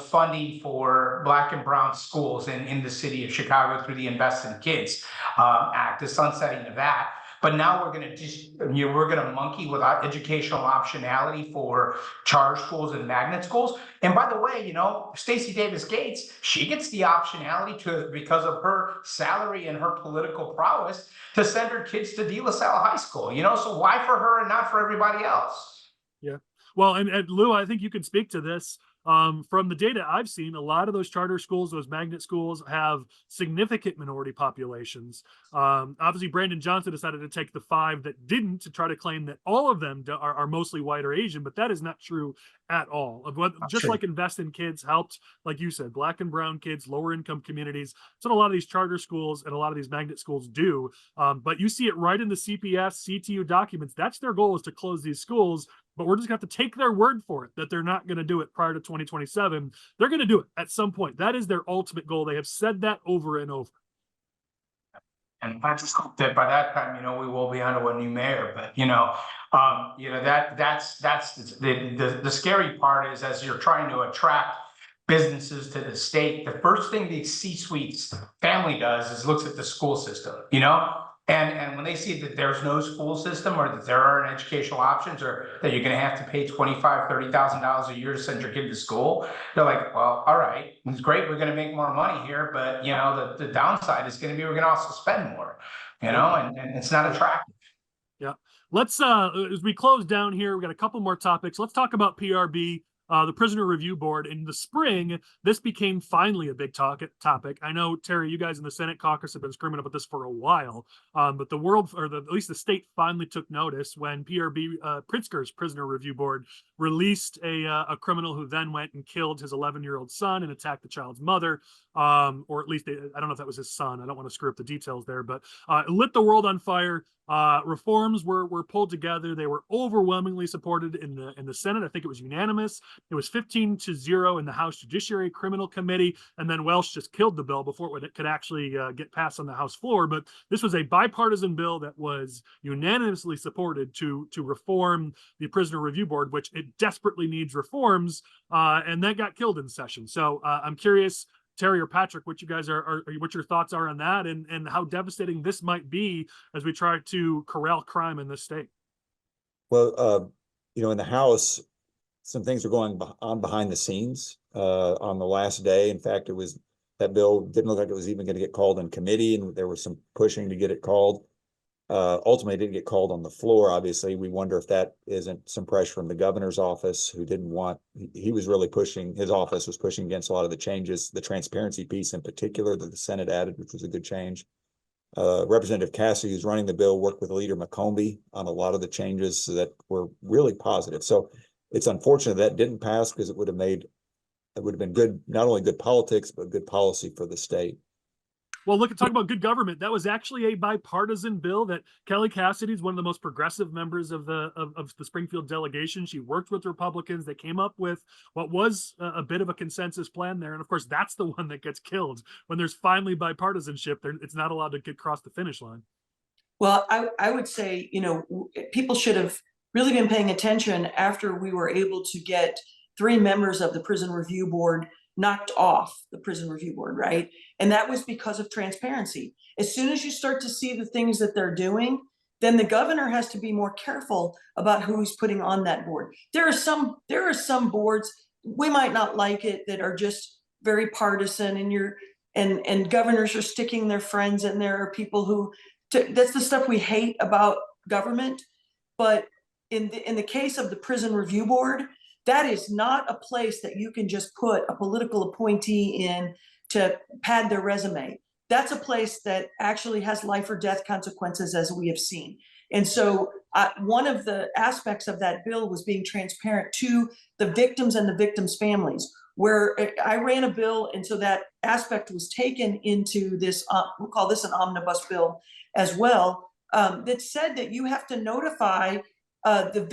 funding for Black and brown schools in the city of Chicago through the Invest in Kids Act, the sunsetting of that. But now we're going to we're going to monkey with our educational optionality for charter schools and magnet schools. And by the way, Stacey Davis Gates, she gets the optionality because of her salary and her political prowess, to send her kids to De La Salle High School. So why for her and not for everybody else? Yeah. Well, and Lou, I think you can speak to this. From the data I've seen, a lot of those charter schools, those magnet schools, have significant minority populations. Obviously, Brandon Johnson decided to take the 5 that didn't, to try to claim that all of them are mostly white or Asian, but that is not true at all. Just like Invest in Kids helped, like you said, Black and brown kids, lower income communities. That's what a lot of these charter schools and a lot of these magnet schools do. But you see it right in the CPS, CTU documents. That's their goal, is to close these schools. But we're just going to have to take their word for it that they're not going to do it prior to 2027. They're going to do it at some point. That is their ultimate goal. They have said that over and over. And I just hope that by that time, we will be onto a new mayor. But that's the scary part is, as you're trying to attract businesses to the state, the first thing the C-suites, the family does is looks at the school system, And when they see that there's no school system, or that there aren't educational options, or that you're going to have to pay $25,000, $30,000 a year to send your kid to school, they're like, well, all right, it's great, we're going to make more money here, but the downside is going to be we're going to also spend more, and it's not attractive. Yeah. Let's as we close down here, we got a couple more topics. Let's talk about PRB. The Prisoner Review Board. In the spring, this became finally a big topic. I know, Terry, you guys in the Senate caucus have been screaming about this for a while, but the world, or at least the state, finally took notice when PRB, Pritzker's Prisoner Review Board, released a criminal who then went and killed his 11-year-old son and attacked the child's mother, or at least, I don't know if that was his son. I don't want to screw up the details there, but it lit the world on fire. Reforms were pulled together. They were overwhelmingly supported in the Senate. I think it was unanimous. It was 15-0 in the House Judiciary Criminal Committee, and then Welsh just killed the bill before it could actually get passed on the House floor. But this was a bipartisan bill that was unanimously supported to reform the Prisoner Review Board, which it desperately needs reforms, and that got killed in session. So I'm curious, Terry or Patrick, what you guys what your thoughts are on that, and how devastating this might be as we try to corral crime in this state. Well, in the House, some things were going on behind the scenes on the last day. In fact, that bill didn't look like it was even going to get called in committee, and there was some pushing to get it called. Ultimately, it didn't get called on the floor. Obviously, we wonder if that isn't some pressure from the governor's office, who didn't want, he was really pushing, his office was pushing against a lot of the changes, the transparency piece in particular that the Senate added, which was a good change. Representative Cassidy, who's running the bill, worked with Leader McCombie on a lot of the changes that were really positive. So it's unfortunate that didn't pass, because it would have been good, not only good politics, but good policy for the state. Well, look, talk about good government. That was actually a bipartisan bill that Kelly Cassidy is one of the most progressive members of the Springfield delegation. She worked with Republicans. They came up with what was a bit of a consensus plan there. And of course, that's the one that gets killed when there's finally bipartisanship. It's not allowed to get across the finish line. Well, I would say, people should have really been paying attention after we were able to get 3 members of the Prison Review Board knocked off the Prison Review Board, right? And that was because of transparency. As soon as you start to see the things that they're doing, then the governor has to be more careful about who he's putting on that board. There are some boards, we might not like it, that are just very partisan, and governors are sticking their friends in there, are people who, that's the stuff we hate about government. But in the case of the Prison Review Board, that is not a place that you can just put a political appointee in to pad their resume. That's a place that actually has life or death consequences, as we have seen. And so one of the aspects of that bill was being transparent to the victims and the victims' families, where I ran a bill, and so that aspect was taken into this, we'll call this an omnibus bill as well, that said that you have to notify the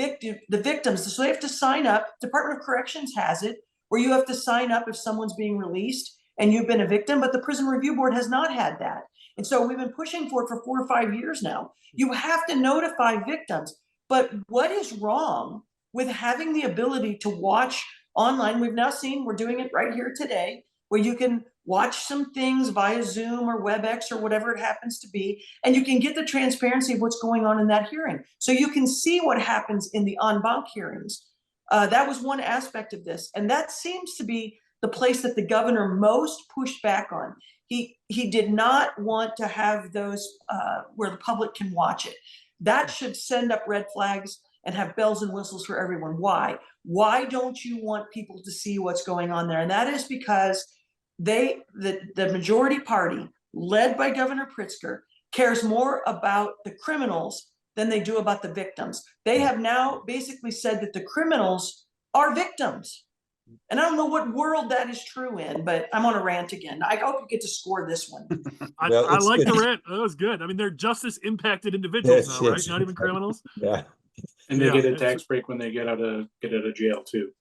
victims. So they have to sign up. Department of Corrections has it, where you have to sign up if someone's being released and you've been a victim, but the Prison Review Board has not had that. And so we've been pushing for it for 4 or 5 years now. You have to notify victims. But what is wrong with having the ability to watch online? We've now seen, we're doing it right here today, where you can watch some things via Zoom or WebEx or whatever it happens to be, and you can get the transparency of what's going on in that hearing. So you can see what happens in the en banc hearings. That was one aspect of this. And that seems to be the place that the governor most pushed back on. He did not want to have those where the public can watch it. That should send up red flags and have bells and whistles for everyone. Why? Why don't you want people to see what's going on there? And that is because the majority party, led by Governor Pritzker, cares more about the criminals than they do about the victims. They have now basically said that the criminals are victims. And I don't know what world that is true in, but I'm on a rant again. I hope you get to score this one. I Well, like the rant. That was good. I mean, they're justice impacted individuals Yes, now, right? yes. Not even criminals. Yeah. And they Yeah, get a it's tax break when they get out of jail too.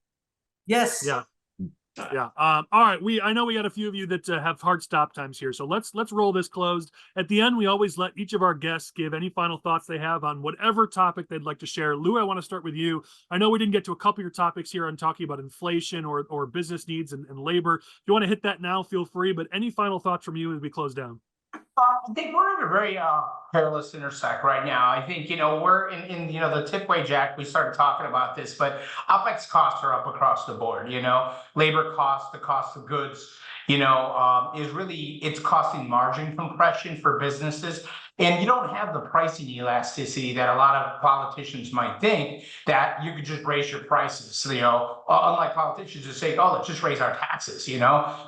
Yes. Yeah. Yeah. All right. I know we got a few of you that have hard stop times here, so let's roll this closed. At the end, we always let each of our guests give any final thoughts they have on whatever topic they'd like to share. Lou, I want to start with you. I know we didn't get to a couple of your topics here on talking about inflation or business needs and labor. If you want to hit that now, feel free. But any final thoughts from you as we close down? I think we're at a very perilous intersect right now. I think, we're in the tip wage act, we started talking about this, but OpEx costs are up across the board, labor costs, the cost of goods, it's costing margin compression for businesses. And you don't have the pricing elasticity that a lot of politicians might think, that you could just raise your prices, unlike politicians who say, oh, let's just raise our taxes,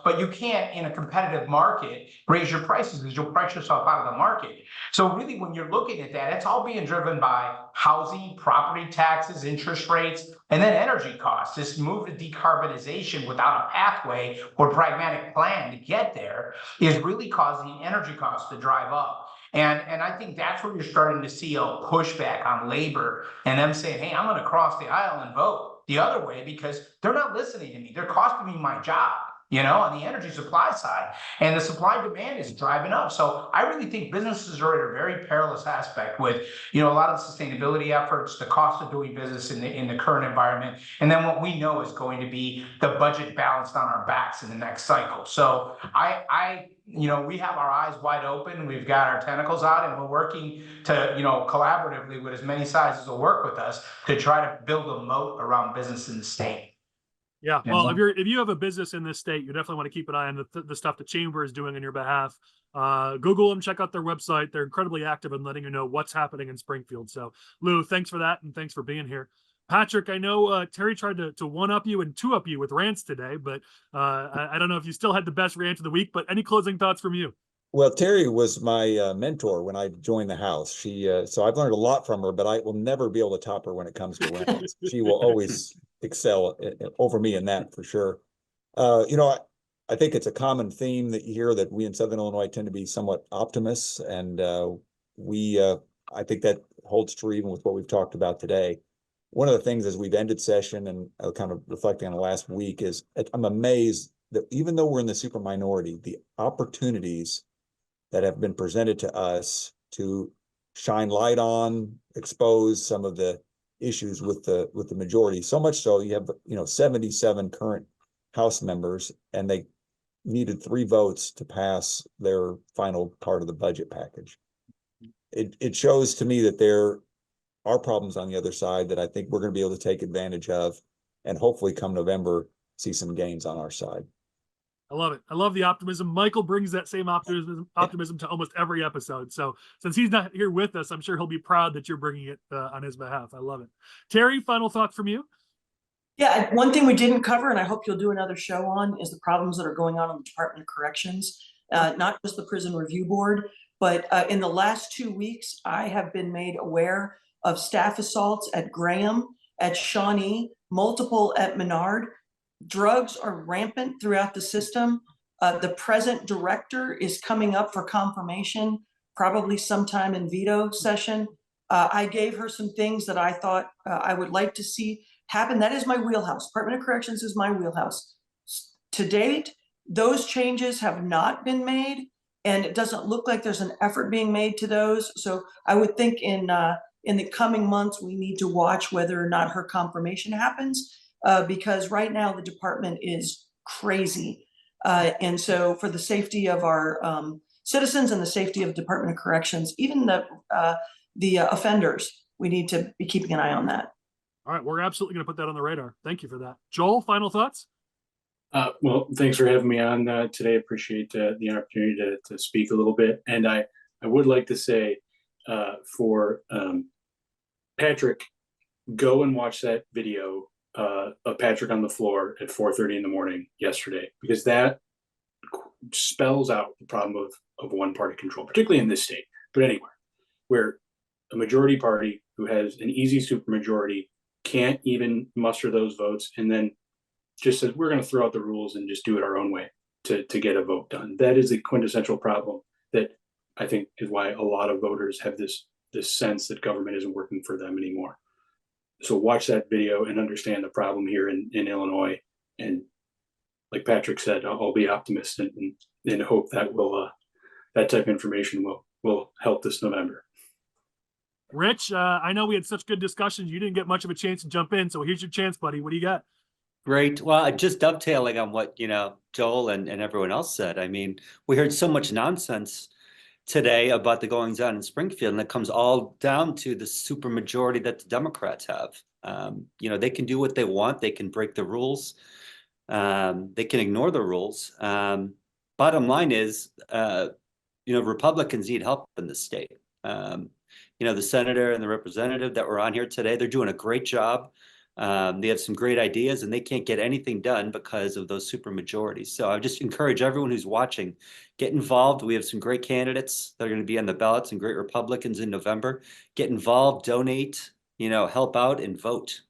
but you can't, in a competitive market, raise your prices because you'll price yourself out of the market. So really, when you're looking at that, it's all being driven by housing, property taxes, interest rates, and then energy costs. This move to decarbonization without a pathway or pragmatic plan to get there is really causing energy costs to drive up. And I think that's where you're starting to see a pushback on labor and them saying, hey, I'm going to cross the aisle and vote the other way because they're not listening to me. They're costing me my job, on the energy supply side. And the supply demand is driving up. So I really think businesses are at a very perilous aspect with, a lot of sustainability efforts, the cost of doing business in the current environment. And then what we know is going to be the budget balanced on our backs in the next cycle. So we have our eyes wide open. We've got our tentacles out, and we're working to, collaboratively with as many sides as will work with us to try to build a moat around business in the state. Yeah. Well, if you have a business in this state, you definitely want to keep an eye on the stuff the chamber is doing on your behalf. Google them, check out their website. They're incredibly active in letting you know what's happening in Springfield. So Lou, thanks for that. And thanks for being here. Patrick, I know Terri tried to one-up you and two-up you with rants today, but I don't know if you still had the best rant of the week, but any closing thoughts from you? Well, Terri was my mentor when I joined the House. So I've learned a lot from her, but I will never be able to top her when it comes to rants. She will always excel over me in that for sure. I think it's a common theme that you hear that we in Southern Illinois tend to be somewhat optimists, and I think that holds true even with what we've talked about today. One of the things as we've ended session and kind of reflecting on the last week is I'm amazed that even though we're in the super minority, the opportunities that have been presented to us to shine light on, expose some of the issues with the majority. So much so you have 77 current House members, and they needed 3 votes to pass their final part of the budget package. It shows to me that there are problems on the other side that I think we're going to be able to take advantage of, and hopefully come November see some gains on our side. I love it. I love the optimism. Michael brings that same optimism to almost every episode. So since he's not here with us, I'm sure he'll be proud that you're bringing it on his behalf. I love it. Terri, final thoughts from you? Yeah, one thing we didn't cover, and I hope you'll do another show on, is the problems that are going on in the Department of Corrections, not just the Prison Review Board, but in the last 2 weeks, I have been made aware of staff assaults at Graham, at Shawnee, multiple at Menard. Drugs are rampant throughout the system. The present director is coming up for confirmation probably sometime in veto session. I gave her some things that I thought I would like to see happen. That is my wheelhouse. Department of Corrections is my wheelhouse. To date, those changes have not been made, and it doesn't look like there's an effort being made to those. So I would think in the coming months, we need to watch whether or not her confirmation happens, because right now the department is crazy. And so for the safety of our citizens and the safety of Department of Corrections, even the offenders, we need to be keeping an eye on that. All right, we're absolutely going to put that on the radar. Thank you for that. Joel, final thoughts? Well, thanks for having me on today. Appreciate the opportunity to speak a little bit. And I would like to say for Patrick, go and watch that video of Patrick on the floor at 4:30 in the morning yesterday, because that spells out the problem of one-party control, particularly in this state, but anywhere, where a majority party who has an easy supermajority can't even muster those votes, and then just says, we're going to throw out the rules and just do it our own way to get a vote done. That is the quintessential problem that I think is why a lot of voters have this sense that government isn't working for them anymore. So watch that video and understand the problem here in Illinois. And like Patrick said, I'll be optimistic and hope that that type of information will help this November. Rich, I know we had such good discussions. You didn't get much of a chance to jump in. So here's your chance, buddy. What do you got? Great. Well, just dovetailing on what, Joel and everyone else said. I mean, we heard so much nonsense today about the goings on in Springfield, and it comes all down to the supermajority that the Democrats have. They can do what they want. They can break the rules. They can ignore the rules. Bottom line is, Republicans need help in the state. The senator and the representative that were on here today, they're doing a great job. They have some great ideas, and they can't get anything done because of those supermajorities. So I just encourage everyone who's watching, get involved. We have some great candidates that are going to be on the ballots and great Republicans in November. Get involved, donate, help out and vote.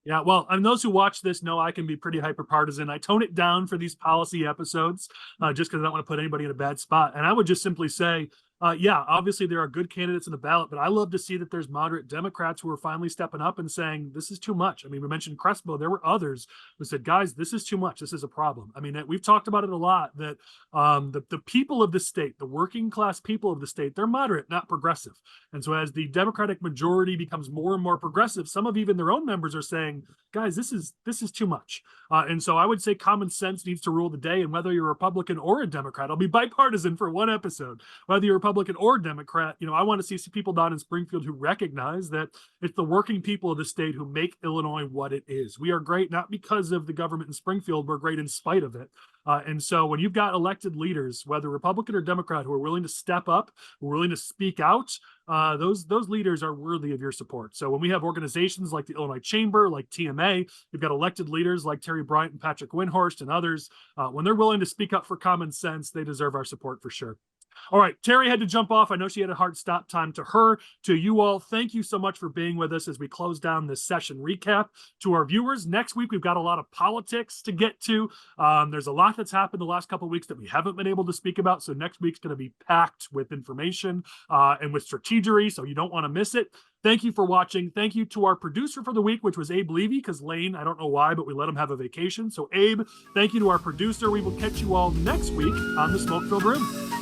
Yeah, well, and those who watch this know I can be pretty hyper-partisan. I tone it down for these policy episodes just because I don't want to put anybody in a bad spot. And I would just simply say, obviously there are good candidates in the ballot, but I love to see that there's moderate Democrats who are finally stepping up and saying, this is too much. I mean, we mentioned Crespo. There were others who said, guys, this is too much. This is a problem. I mean, we've talked about it a lot, that the people of the state, the working class people of the state, they're moderate, not progressive. And so as the Democratic majority becomes more and more progressive, some of even their own members are saying, guys, this is too much. And so I would say common sense needs to rule the day. And whether you're a Republican or a Democrat, I'll be bipartisan for one episode, whether you're Republican or Democrat, I want to see some people down in Springfield who recognize that it's the working people of the state who make Illinois what it is. We are great, not because of the government in Springfield, we're great in spite of it. And so when you've got elected leaders, whether Republican or Democrat, who are willing to step up, who are willing to speak out, those leaders are worthy of your support. So when we have organizations like the Illinois Chamber, like TMA, we've got elected leaders like Terri Bryant and Patrick Windhorst and others. When they're willing to speak up for common sense, they deserve our support for sure. All right, Terri had to jump off. I know she had a hard stop time. To her, to you all, thank you so much for being with us as we close down this session recap. To our viewers, next week we've got a lot of politics to get to. There's a lot that's happened the last couple of weeks that we haven't been able to speak about. So next week's going to be packed with information and with strategery, so you don't want to miss it. Thank you for watching. Thank you to our producer for the week, which was Abe Levy, because Lane, I don't know why, but we let him have a vacation. So Abe, thank you to our producer. We will catch you all next week on the Smoke-Filled Room.